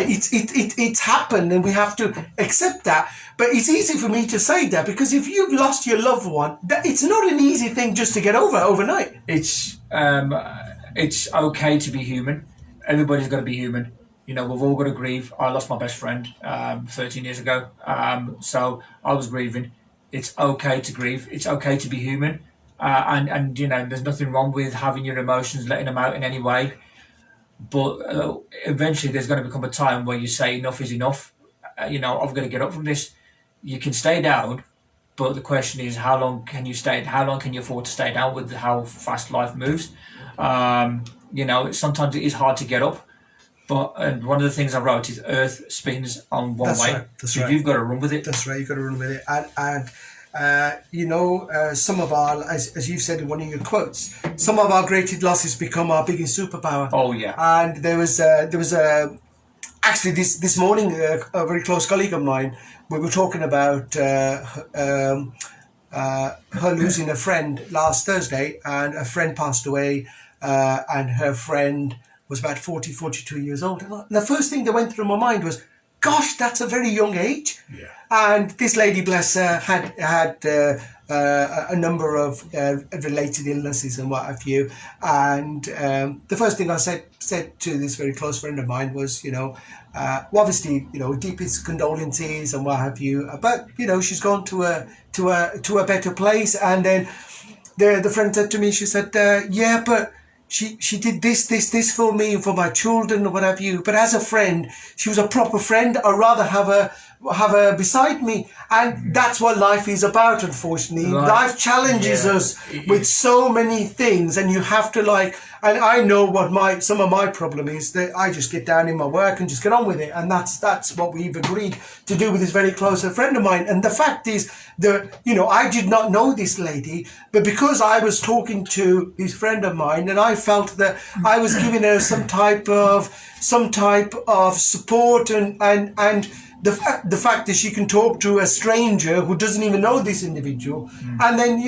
[SPEAKER 5] It's happened, and we have to accept that. But it's easy for me to say that because if you've lost your loved one, it's not an easy thing just to get over overnight.
[SPEAKER 6] It's okay to be human. Everybody's got to be human. We've all got to grieve. I lost my best friend 13 years ago, so I was grieving. It's okay to grieve. It's okay to be human. And there's nothing wrong with having your emotions, letting them out in any way. But eventually there's going to become a time where you say enough is enough. I've got to get up from this. You can stay down, but the question is, how long can you stay? How long can you afford to stay down with how fast life moves? Sometimes it is hard to get up. But one of the things I wrote is Earth spins on one way.
[SPEAKER 5] Right.
[SPEAKER 6] So you've got to run with it.
[SPEAKER 5] That's right. You've got to run with it. And some of our, as you've said in one of your quotes, some of our greatest losses become our biggest superpower.
[SPEAKER 6] Oh yeah.
[SPEAKER 5] And there was actually this morning a very close colleague of mine. We were talking about her losing a friend last Thursday, and a friend passed away, and her friend was about 42 years old. And the first thing that went through my mind was, gosh, that's a very young age.
[SPEAKER 6] Yeah.
[SPEAKER 5] And this lady, bless her, had a number of related illnesses and what have you. And the first thing I said to this very close friend of mine was, obviously, deepest condolences and what have you. But she's gone to a better place. And then the friend said to me, she said, yeah, but she did this for me and for my children or what have you. But as a friend, she was a proper friend. I'd rather have her beside me. And that's what life is about, unfortunately. Life challenges us with so many things, and you have to and I know what some of my problem is, that I just get down in my work and just get on with it. And that's what we've agreed to do with this very close friend of mine. And the fact is that, I did not know this lady, but because I was talking to this friend of mine, and I felt that I was giving her some type of support and the fact that she can talk to a stranger who doesn't even know this individual, and then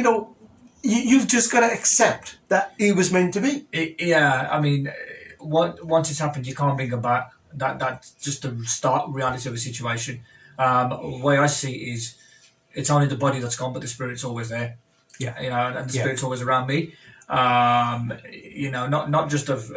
[SPEAKER 5] you've just got to accept that it was meant to be.
[SPEAKER 6] Once it's happened, you can't bring it back. That's just the reality of a situation. The way I see it is, it's only the body that's gone, but the spirit's always there.
[SPEAKER 5] Yeah,
[SPEAKER 6] and the spirit's always around me. Not just of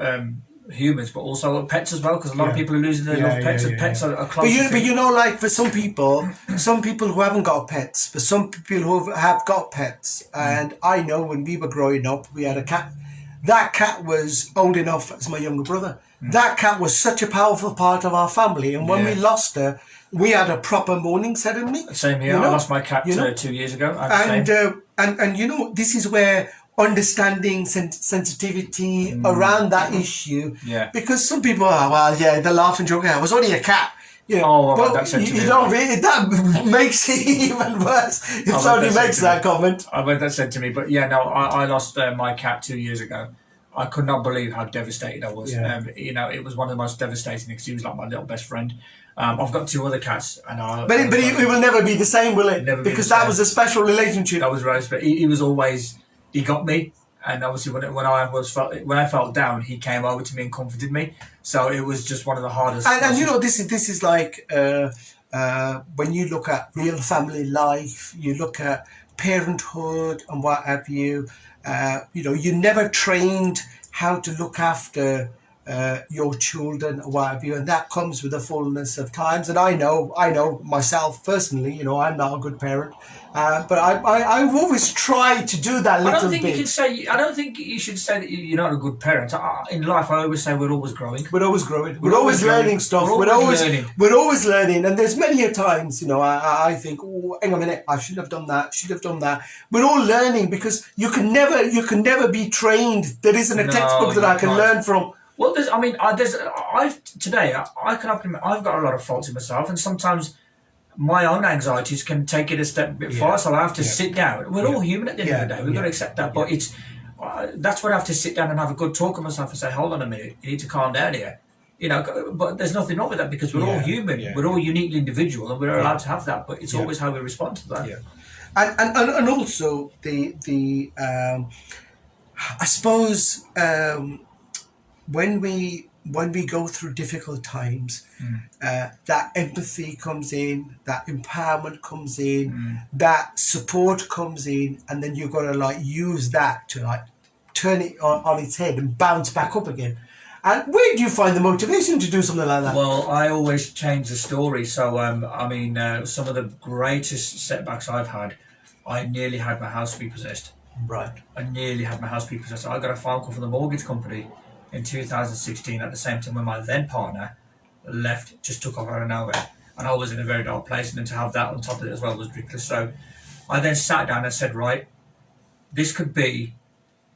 [SPEAKER 6] humans, but also pets as well, because a lot of people are losing their loved pets, and pets are close.
[SPEAKER 5] But for some people who haven't got pets, but some people who have got pets, and I know when we were growing up, we had a cat. That cat was old enough as my younger brother. That cat was such a powerful part of our family, and when we lost her, we had a proper mourning ceremony.
[SPEAKER 6] Same here. I lost my cat 2 years ago.
[SPEAKER 5] And this is where understanding sensitivity around that issue. Yeah. Because some people are, they laugh and joke. I was only a cat. That makes it even worse if somebody makes that comment.
[SPEAKER 6] I've heard that said to me, but I lost my cat 2 years ago. I could not believe how devastated I was.
[SPEAKER 5] Yeah.
[SPEAKER 6] It was one of the most devastating because he was like my little best friend. I've got 2 other cats, and
[SPEAKER 5] but it will never be the same, will it?
[SPEAKER 6] Never,
[SPEAKER 5] because that was a special relationship.
[SPEAKER 6] That was right, but he was always, he got me, and obviously when I felt down, he came over to me and comforted me. So it was just one of the hardest.
[SPEAKER 5] And this is like when you look at real family life, you look at parenthood and what have you. You're never trained how to look after your children, or what have you, and that comes with the fullness of times. And I know myself personally, you know, I'm not a good parent, but I've always tried to do that
[SPEAKER 6] I
[SPEAKER 5] little
[SPEAKER 6] don't think
[SPEAKER 5] bit.
[SPEAKER 6] you can say. I don't think you should say that you're not a good parent. In life, I always say we're always growing.
[SPEAKER 5] We're always growing. We're always learning stuff. We're always learning. And there's many a times, you know, I think, oh, hang on a minute, I should have done that. Should have done that. We're all learning because you can never be trained. There isn't a textbook that I can learn from.
[SPEAKER 6] Well, today I can admit I've got a lot of faults in myself, and sometimes my own anxieties can take it a step bit far. So I have to sit down. We're all human at the end of the day. We've got to accept that. But it's that's what I have to sit down and have a good talk with myself and say, hold on a minute, you need to calm down here. You know, but there's nothing wrong with that because we're all human. We're all uniquely individual, and we're allowed to have that. But it's always how we respond to that.
[SPEAKER 5] And also the I suppose when we go through difficult times, that empathy comes in, that empowerment comes in, that support comes in, and then you've got to like use that to like turn it on its head and bounce back up again. And where do you find the motivation to do something like that?
[SPEAKER 6] Well, I always change the story. So, I mean, some of the greatest setbacks I've had, I nearly had my house repossessed.
[SPEAKER 5] Right.
[SPEAKER 6] I nearly had my house repossessed. I got a phone call from the mortgage company in 2016 at the same time when my then partner left, just took off out of nowhere. And I was in a very dark place, and then to have that on top of it as well was ridiculous. So I then sat down and said, right, this could be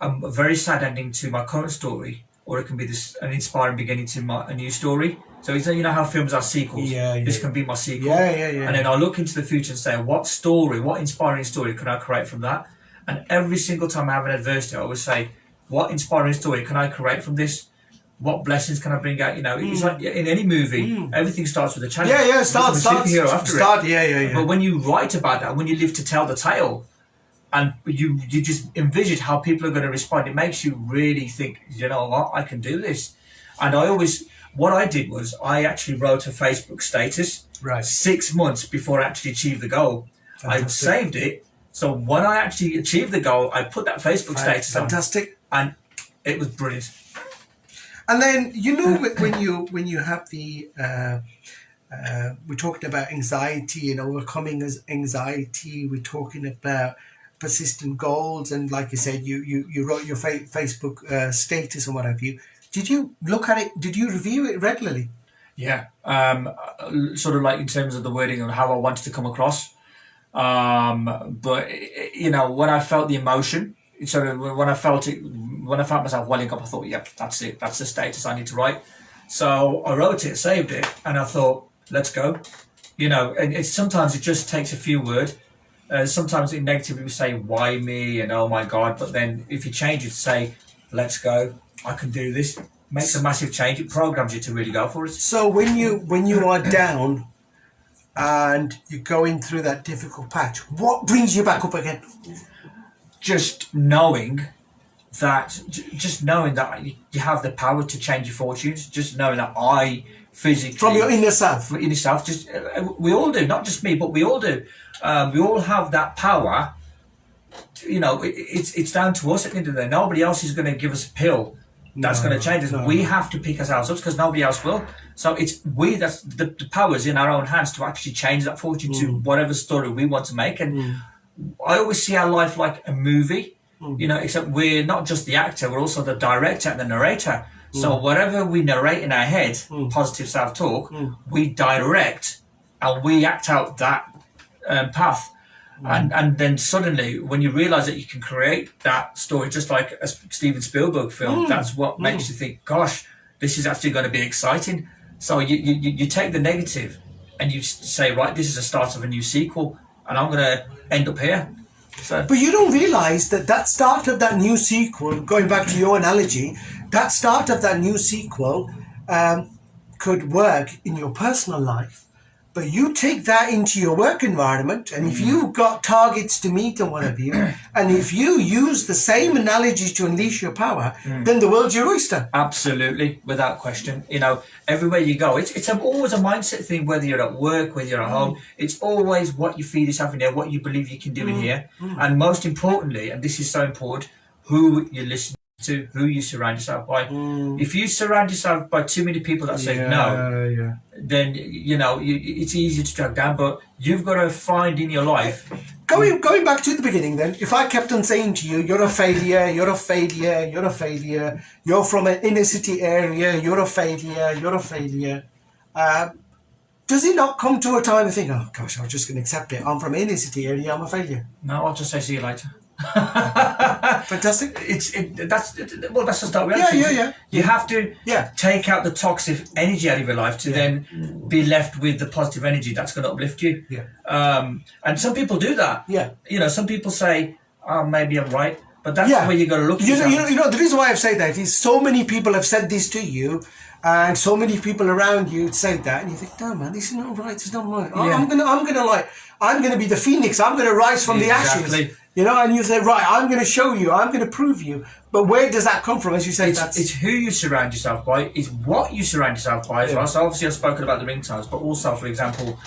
[SPEAKER 6] a very sad ending to my current story, or it can be an inspiring beginning to a new story. So you know how films are sequels? This can be my sequel. And then I look into the future and say, what inspiring story can I create from that? And every single time I have an adversity, I always say, what inspiring story can I create from this? What blessings can I bring out? You know, it's like in any movie, everything starts with a challenge. But when you write about that, when you live to tell the tale, and you just envision how people are going to respond, it makes you really think, you know what, I can do this. And what I did was I actually wrote a Facebook status 6 months before I actually achieved the goal. Fantastic. I saved it. So when I actually achieved the goal, I put that Facebook status on.
[SPEAKER 5] Fantastic.
[SPEAKER 6] And it was brilliant.
[SPEAKER 5] And then, you know, when you have the, we're talking about anxiety and overcoming anxiety, we're talking about persistent goals, and like you said, you wrote your Facebook status and what have you. Did you look at it? Did you review it regularly?
[SPEAKER 6] Yeah, sort of like in terms of the wording and how I wanted to come across. But you know, when I felt the emotion, sort of when I felt myself welling up, I thought, yep, that's it. That's the status I need to write. So I wrote it, saved it, and I thought, let's go. You know, and sometimes it just takes a few words. Sometimes in negative we say, why me, and oh my God, but then if you change it to say, let's go, I can do this, makes a massive change. It programs you to really go for it.
[SPEAKER 5] So when you are down and you're going through that difficult patch, what brings you back up again?
[SPEAKER 6] Just knowing that you have the power to change your fortunes, just knowing that I physically...
[SPEAKER 5] From your inner self.
[SPEAKER 6] Just we all do, not just me, but we all do. We all have that power. You know, it's down to us at the end of the day. Nobody else is going to give us a pill that's going to change us. We have to pick ourselves up because nobody else will. So it's that's the power's in our own hands to actually change that fortune to whatever story we want to make. And I always see our life like a movie, you know, except we're not just the actor, we're also the director and the narrator. So whatever we narrate in our head, positive self-talk, we direct and we act out that path. And then suddenly, when you realise that you can create that story, just like a Steven Spielberg film, that's what makes you think, gosh, this is actually going to be exciting. So you take the negative and you say, right, this is the start of a new sequel, and I'm going to end up here. So,
[SPEAKER 5] but you don't realise that start of that new sequel, going back to your analogy, that start of that new sequel could work in your personal life. But you take that into your work environment, and if you've got targets to meet and what have you, and if you use the same analogies to unleash your power, then the world's your oyster.
[SPEAKER 6] Absolutely, without question. You know, everywhere you go, it's always a mindset thing, whether you're at work, whether you're at home. It's always what you feed yourself in there, what you believe you can do in here. And most importantly, and this is so important, who you listen to who you surround yourself by. If you surround yourself by too many people that say no, then it's easy to drag down. But you've got to find in your life.
[SPEAKER 5] Going back to the beginning, then, if I kept on saying to you, you're a failure, you're a failure, you're a failure, you're from an inner city area, you're a failure, you're a failure. Does it not come to a time to think, oh gosh, I'm just going to accept it. I'm from an inner city area, I'm a failure.
[SPEAKER 6] No, I'll just say see you later.
[SPEAKER 5] Fantastic.
[SPEAKER 6] That's the start with attitude.
[SPEAKER 5] Yeah.
[SPEAKER 6] You have to take out the toxic energy out of your life to then be left with the positive energy that's going to uplift you. And some people do that. Some people say, oh, maybe I'm right, but that's where you got to look at yourself.
[SPEAKER 5] The reason why I've said that is so many people have said this to you, and so many people around you say that, and you think, no man, this is not right, it's not right. I'm gonna be the phoenix, I'm gonna rise from the ashes. And you say, right, I'm gonna show you, I'm gonna prove you. But where does that come from? As you say,
[SPEAKER 6] it's who you surround yourself by, it's what you surround yourself by as well. So obviously I've spoken about the ringtones, but also, for example,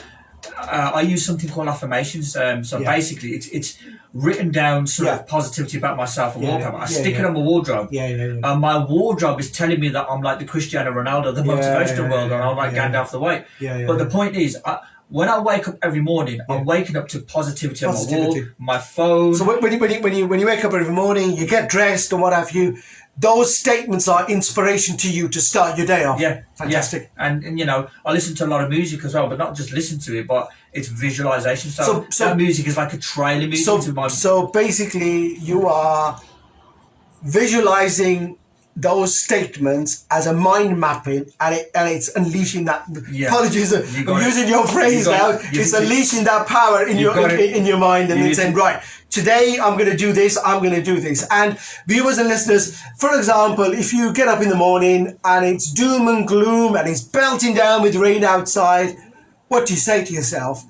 [SPEAKER 6] I use something called affirmations. Basically it's written down sort of positivity about myself and wallpaper. I stick it on my wardrobe. My wardrobe is telling me that I'm like the Cristiano Ronaldo of the motivational world, and I'm like Gandalf the White. But the point is, when I wake up every morning, I'm waking up to positivity on my wall, my phone.
[SPEAKER 5] So when you wake up every morning, you get dressed and what have you, those statements are inspiration to you to start your day off. Fantastic.
[SPEAKER 6] And I listen to a lot of music as well, but not just listen to it, but it's visualization. So that music is like a trailer music.
[SPEAKER 5] So basically you are visualizing those statements as a mind mapping, and it's unleashing that. Apologies, I'm using your phrase now. It's unleashing that power in your mind, and then saying, right, today I'm going to do this. I'm going to do this. And viewers and listeners, for example, if you get up in the morning and it's doom and gloom and it's belting down with rain outside, what do you say to yourself?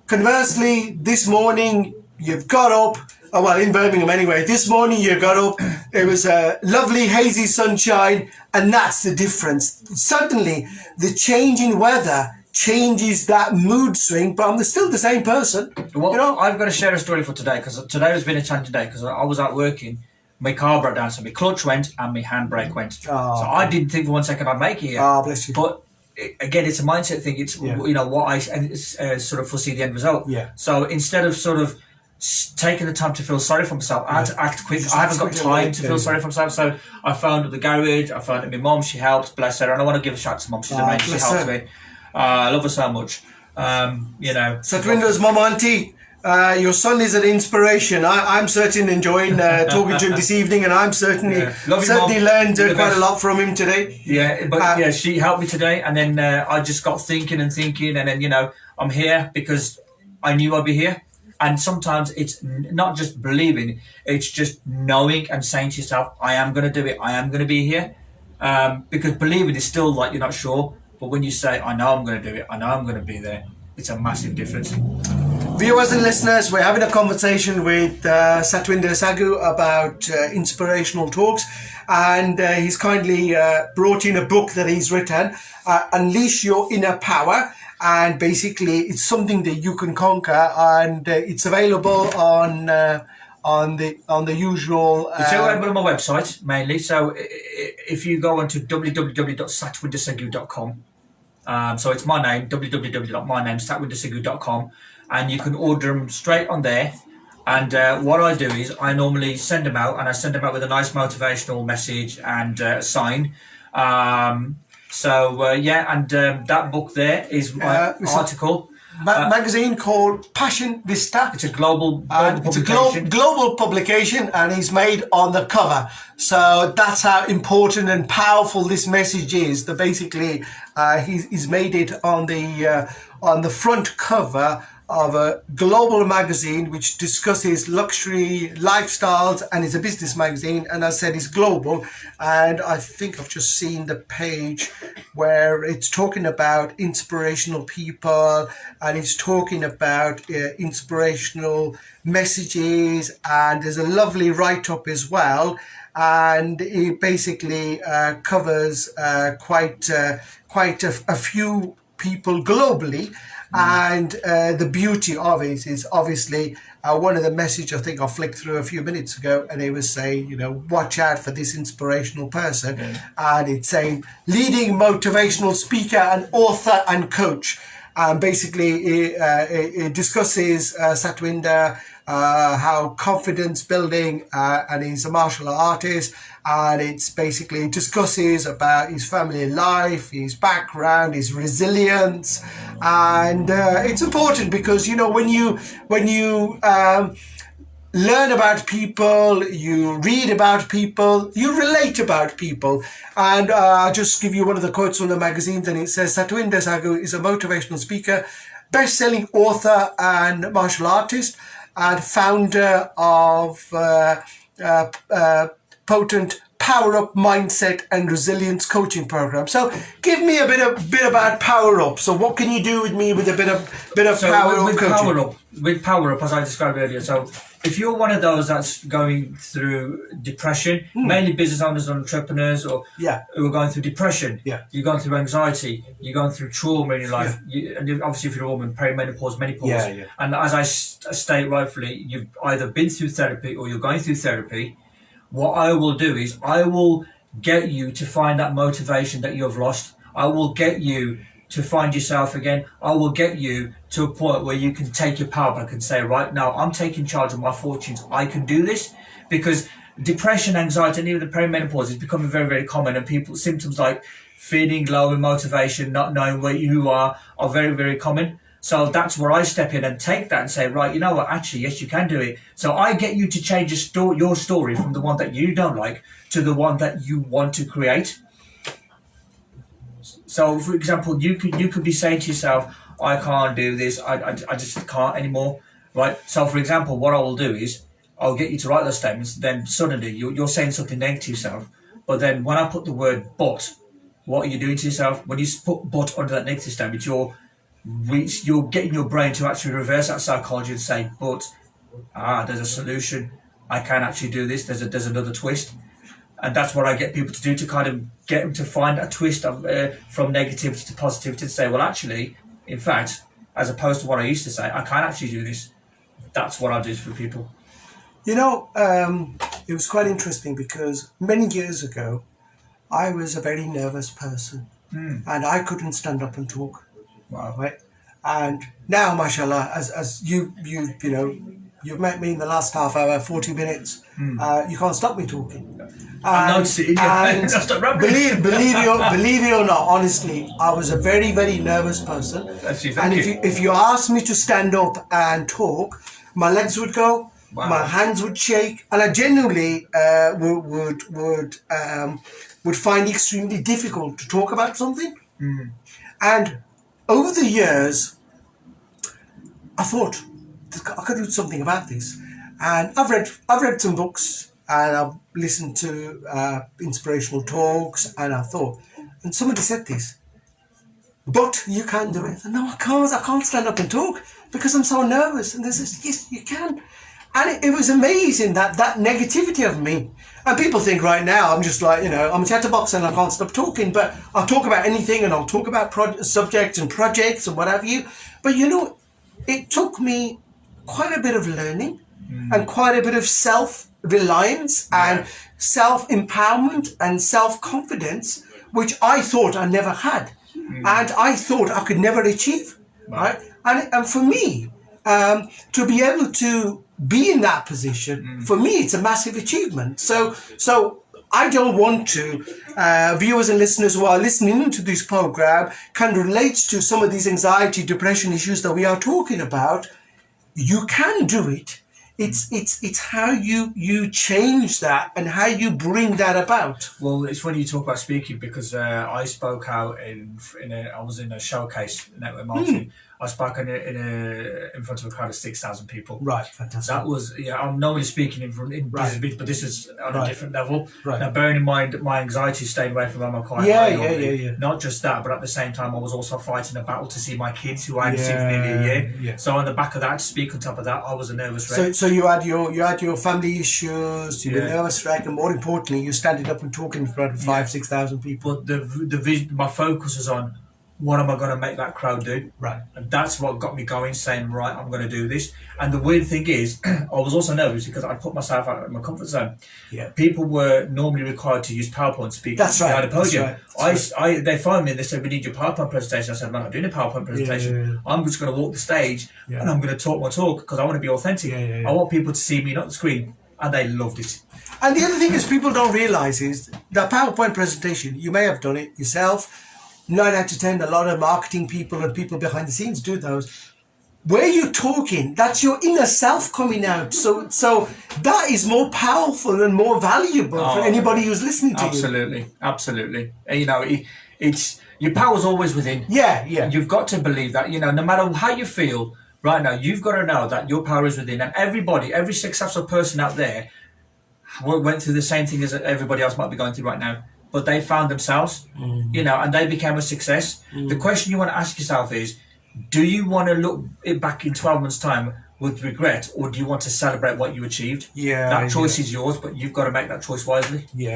[SPEAKER 5] Conversely, this morning you've got up. Well, in Birmingham anyway, this morning you got up, it was a lovely hazy sunshine, and that's the difference. Suddenly, the change in weather changes that mood swing, but I'm still the same person.
[SPEAKER 6] Well, I've got to share a story for today, because today has been a challenging day, because I was out working, my car broke down, so my clutch went and my handbrake went. So I didn't think for 1 second I'd make it here.
[SPEAKER 5] Bless you.
[SPEAKER 6] But again, it's a mindset thing. It's, what I sort of foresee the end result. So instead of sort of taking the time to feel sorry for myself, I had to act quick. I haven't got time to feel sorry for myself, so I phoned up the garage. I phoned up my mum. She helped, bless her, and I want to give a shout to mum. She's amazing. She helped me. I love her so much.
[SPEAKER 5] Satwinder's mum, auntie, your son is an inspiration. I'm certainly enjoying talking to him this evening, and I'm certainly learned quite a lot from him today.
[SPEAKER 6] She helped me today, and then I just got thinking, and then I'm here because I knew I'd be here. And sometimes it's not just believing, it's just knowing and saying to yourself, I am going to do it, I am going to be here. Because believing is still like you're not sure. But when you say, I know I'm going to do it, I know I'm going to be there, it's a massive difference.
[SPEAKER 5] Viewers and listeners, we're having a conversation with Satwinder Sagoo about inspirational talks. And he's kindly brought in a book that he's written, Unleash Your Inner Power. And basically, it's something that you can conquer, and it's available on the usual.
[SPEAKER 6] It's available on my website mainly. So if you go onto www.satwindersagoo.com, so it's my name, www.mynamesatwindersagoo.com, and you can order them straight on there. And what I do is I normally send them out, and I send them out with a nice motivational message and a sign. That book there is my article.
[SPEAKER 5] Magazine called Passion Vista.
[SPEAKER 6] It's a global publication.
[SPEAKER 5] Global publication, and it's made on the cover. So that's how important and powerful this message is. That basically he's made it on the front cover of a global magazine which discusses luxury lifestyles, and it's a business magazine, and as I said, it's global. And I think I've just seen the page where it's talking about inspirational people, and it's talking about inspirational messages, and there's a lovely write-up as well, and it basically covers quite a few people globally. And the beauty of it is obviously one of the messages I think I flicked through a few minutes ago, and it was saying, you know, watch out for this inspirational person. And it's saying leading motivational speaker and author and coach. Basically, it discusses Satwinder, how confidence building, and he's a martial artist, and it's basically discusses about his family life, his background, his resilience, and it's important because, you know, when you learn about people, you read about people, you relate about people. And I'll just give you one of the quotes from the magazines, and it says, Satwinder Sagoo is a motivational speaker, best-selling author and martial artist, and founder of Potent Power Up Mindset and Resilience Coaching Program. So give me a bit about Power Up. So what can you do with me with a bit of Power Up coaching?
[SPEAKER 6] With Power Up, as I described earlier. So if you're one of those that's going through depression, mainly business owners and entrepreneurs, or who are going through depression, you're going through anxiety, you're going through trauma in your life, and obviously if you're a woman, perimenopause, menopause, and as I state rightfully, you've either been through therapy or you're going through therapy. What I will do is I will get you to find that motivation that you've lost. I will get you to find yourself again. I will get you to a point where you can take your power back and say, right now, I'm taking charge of my fortunes. I can do this. Because depression, anxiety, and even the perimenopause is becoming very, very common. And people, symptoms like feeling low in motivation, not knowing where you are very, very common. So that's where I step in and take that and say, right, you know what, actually, yes, you can do it. So I get you to change your story from the one that you don't like to the one that you want to create. So, for example, you could be saying to yourself, I can't do this, I just can't anymore, right? So, for example, what I will do is I'll get you to write those statements. Then suddenly you're saying something negative to yourself. But then when I put the word but, what are you doing to yourself? When you put but under that negative statement, you're getting your brain to actually reverse that psychology and say, but there's a solution. I can actually do this. There's another twist. And that's what I get people to do, to kind of get them to find a twist of, from negativity to positivity, to say, well, actually, in fact, as opposed to what I used to say, I can actually do this. That's what I do for people.
[SPEAKER 5] You know, it was quite interesting because many years ago, I was a very nervous person and I couldn't stand up and talk.
[SPEAKER 6] Wow.
[SPEAKER 5] Right? And now, mashallah, as you've met me in the last half hour, 40 minutes, you can't stop me talking.
[SPEAKER 6] I noticed it.
[SPEAKER 5] Believe it or not, honestly, I was a very, very nervous person.
[SPEAKER 6] Thank you.
[SPEAKER 5] If you asked me to stand up and talk, my legs would go, my hands would shake, and I genuinely would find it extremely difficult to talk about something. And over the years, I thought I could do something about this, and I've read some books and I've listened to inspirational talks, and I thought, and somebody said this, but you can do it. No, I can't stand up and talk because I'm so nervous. And they said, yes, you can. And it was amazing that negativity of me. And people think right now I'm just like, I'm a chatterbox and I can't stop talking, but I'll talk about anything and I'll talk about subjects and projects and what have you. But it took me quite a bit of learning and quite a bit of self-reliance and self-empowerment and self-confidence, which I thought I never had. And I thought I could never achieve, right? And for me, to be able to be in that position, for me, it's a massive achievement. So I don't want to, viewers and listeners who are listening to this program can relate to some of these anxiety, depression issues that we are talking about. You can do it. It's how you change that and how you bring that about.
[SPEAKER 6] Well, it's funny you talk about speaking because I spoke out I was in a showcase network marketing. I spoke in front of a crowd of 6,000 people.
[SPEAKER 5] Right, fantastic.
[SPEAKER 6] That was I'm normally speaking in business, but this is on a different level.
[SPEAKER 5] Right.
[SPEAKER 6] Now, bearing in mind my anxiety staying away from home quite high. Not just that, but at the same time, I was also fighting a battle to see my kids who I hadn't seen for nearly a year.
[SPEAKER 5] Yeah.
[SPEAKER 6] So on the back of that, to speak on top of that, I was a nervous wreck.
[SPEAKER 5] So you had your family issues, you were nervous wreck, and more importantly, you standing up and talking in front of 5,000-6,000 people.
[SPEAKER 6] But my focus was on what am I going to make that crowd do?
[SPEAKER 5] Right.
[SPEAKER 6] And that's what got me going, saying, right, I'm going to do this. And the weird thing is, I was also nervous because I put myself out of my comfort zone.
[SPEAKER 5] Yeah.
[SPEAKER 6] People were normally required to use PowerPoint speak
[SPEAKER 5] That's right.
[SPEAKER 6] behind a podium.
[SPEAKER 5] That's right.
[SPEAKER 6] They phoned me and they said, we need your PowerPoint presentation. I said, I'm not doing a PowerPoint presentation. I'm just going to walk the stage and I'm going to talk my talk because I want to be authentic. I want people to see me, not the screen. And they loved it.
[SPEAKER 5] And the other thing is people don't realise is the PowerPoint presentation, you may have done it yourself. 9 out of 10, a lot of marketing people and people behind the scenes do those. Where you're talking, that's your inner self coming out. So that is more powerful and more valuable for anybody who's listening to you.
[SPEAKER 6] Absolutely. You know, it's your power's always within.
[SPEAKER 5] Yeah.
[SPEAKER 6] You've got to believe that. You know, no matter how you feel right now, you've got to know that your power is within. And every successful person out there went through the same thing as everybody else might be going through right now. But they found themselves, you know, and they became a success. The question you want to ask yourself is, do you want to look back in 12 months' time with regret, or do you want to celebrate what you achieved? That choice is yours, but you've got to make that choice wisely.
[SPEAKER 5] No,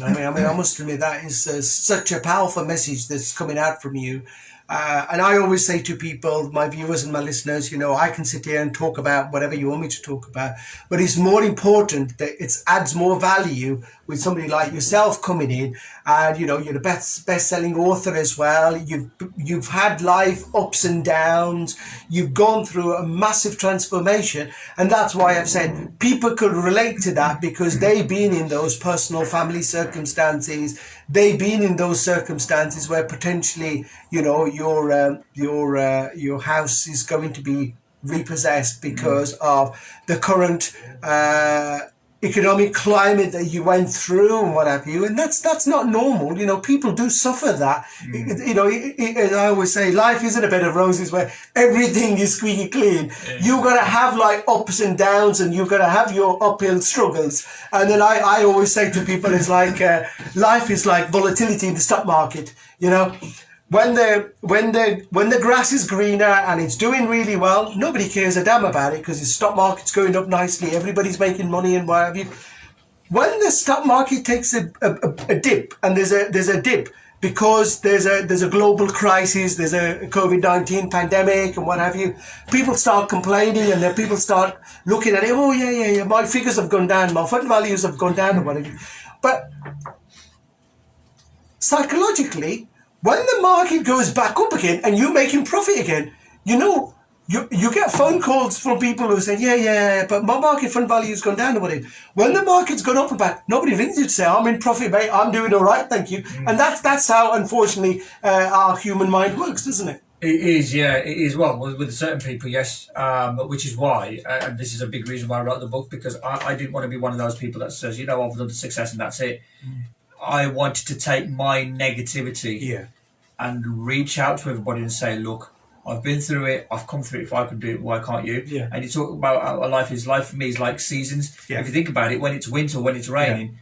[SPEAKER 5] I mean, I must admit that is such a powerful message that's coming out from you. And I always say to people, my viewers and my listeners, you know, I can sit here and talk about whatever you want me to talk about, but it's more important that it adds more value with somebody like yourself coming in, and you know, you're the best-selling author as well. You've had life ups and downs. You've gone through a massive transformation, and that's why I've said people could relate to that because they've been in those personal family circumstances. They've been in those circumstances where potentially, you know, your house is going to be repossessed because of the current economic climate that you went through and what have you, and that's not normal. You know, people do suffer that. You know, as I always say, life isn't a bed of roses where everything is squeaky clean. You've got to have like ups and downs, and you've got to have your uphill struggles. And then I always say to people, it's like life is like volatility in the stock market. You know, when the grass is greener and it's doing really well, nobody cares a damn about it because the stock market's going up nicely, everybody's making money and what have you. When the stock market takes a dip, and there's a dip because there's a global crisis, there's a COVID-19 pandemic and what have you, people start complaining, and then people start looking at it. Oh yeah, my figures have gone down, my fund values have gone down and what have you. But psychologically, when the market goes back up again and you're making profit again, you know, you get phone calls from people who say, yeah, but my market fund value's gone down or whatever. When the market's gone up and back, nobody rings you to say, I'm in profit, mate, I'm doing all right, thank you. And that's how, unfortunately, our human mind works, doesn't it?
[SPEAKER 6] It is, yeah, it is. Well, with certain people, yes, which is why, and this is a big reason why I wrote the book, because I didn't want to be one of those people that says, you know, I've done the success and that's it. I wanted to take my negativity and reach out to everybody and say, look, I've been through it, I've come through it, if I can do it, why can't you? And you talk about our life for me is like seasons. If you think about it, when it's winter, when it's raining,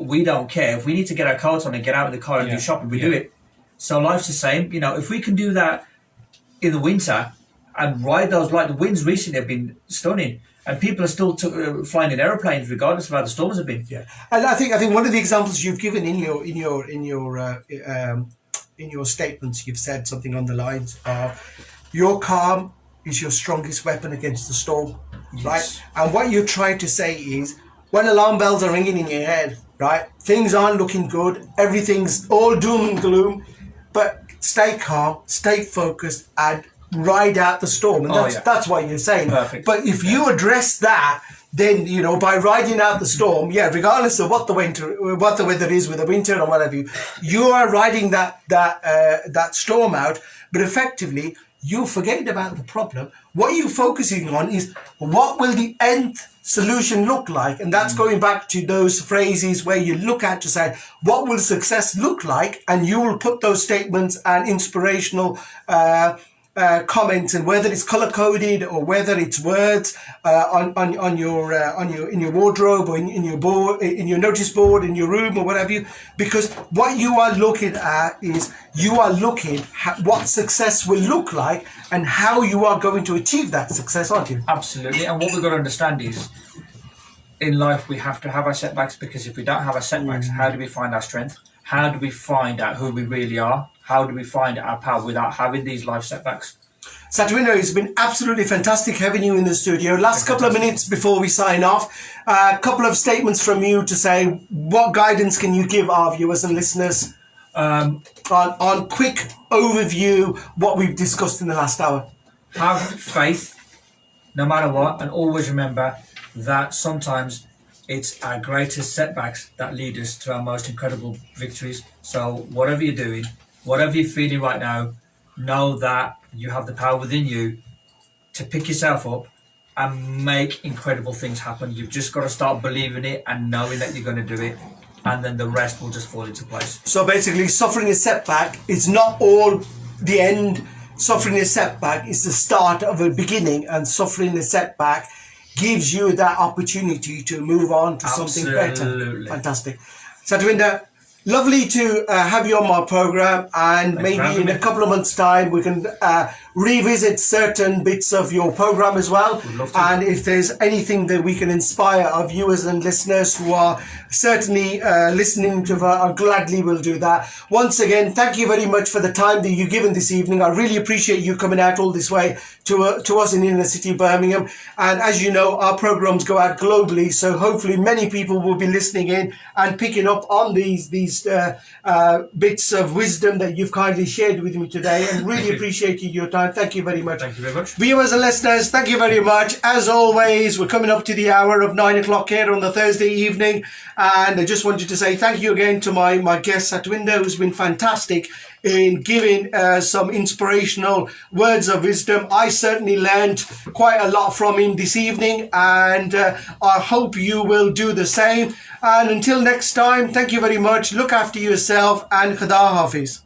[SPEAKER 6] we don't care. If we need to get our coat on and get out of the car and do shopping, we do it. So life's the same. You know, if we can do that in the winter and ride those, like the winds recently have been stunning, and people are still flying in aeroplanes regardless of how the storms have been.
[SPEAKER 5] And I think one of the examples you've given in your statements, you've said something on the lines of your calm is your strongest weapon against the storm, right? And what you're trying to say is, when alarm bells are ringing in your head, right, things aren't looking good, everything's all doom and gloom, but stay calm, stay focused, and ride out the storm. And that's what you're saying.
[SPEAKER 6] Perfect.
[SPEAKER 5] But if you address that, then, you know, by riding out the storm, regardless of what the weather is with the winter or whatever, you are riding that storm out. But effectively, you're forgetting about the problem. What you're focusing on is, what will the end solution look like? And that's going back to those phrases where you look at to say, what will success look like? And you will put those statements and inspirational comments, and whether it's color coded or whether it's words on your in your wardrobe or in your board, in your notice board, in your room or whatever you, because what you are looking at is, you are looking at what success will look like and how you are going to achieve that success, aren't you?
[SPEAKER 6] Absolutely. And what we've got to understand is, in life we have to have our setbacks, because if we don't have our setbacks, how do we find our strength? How do we find out who we really are? how do we find our power without having these life setbacks.
[SPEAKER 5] Satwinder, it's been absolutely fantastic having you in the studio. Last couple of minutes before we sign off, a couple of statements from you to say what guidance can you give our viewers and listeners on quick overview what we've discussed in the last hour.
[SPEAKER 6] Have faith no matter what, and always remember that sometimes it's our greatest setbacks that lead us to our most incredible victories. So whatever you're doing, whatever you're feeling right now, know that you have the power within you to pick yourself up and make incredible things happen. You've just got to start believing it and knowing that you're going to do it, and then the rest will just fall into place.
[SPEAKER 5] So basically, suffering a setback is not all the end. Suffering a setback is the start of a beginning, and suffering a setback gives you that opportunity to move on to something better. Fantastic. Satwinder, lovely to have you on my program, and maybe in a couple of months' time we can revisit certain bits of your program as well. And if there's anything that we can inspire our viewers and listeners who are certainly listening to, I gladly will do that. Once again, thank you very much for the time that you've given this evening. I really appreciate you coming out all this way to us in inner city Birmingham. And as you know, our programs go out globally, so hopefully many people will be listening in and picking up on these bits of wisdom that you've kindly shared with me today, and really appreciated your time. Thank you very much.
[SPEAKER 6] Thank you very much.
[SPEAKER 5] Viewers and listeners, thank you very much. As always, we're coming up to the hour of 9 o'clock here on the Thursday evening, and I just wanted to say thank you again to my guest Satwinder, who's been fantastic in giving some inspirational words of wisdom. I certainly learned quite a lot from him this evening, and I hope you will do the same. And until next time, thank you very much. Look after yourself, and Khuda Hafiz.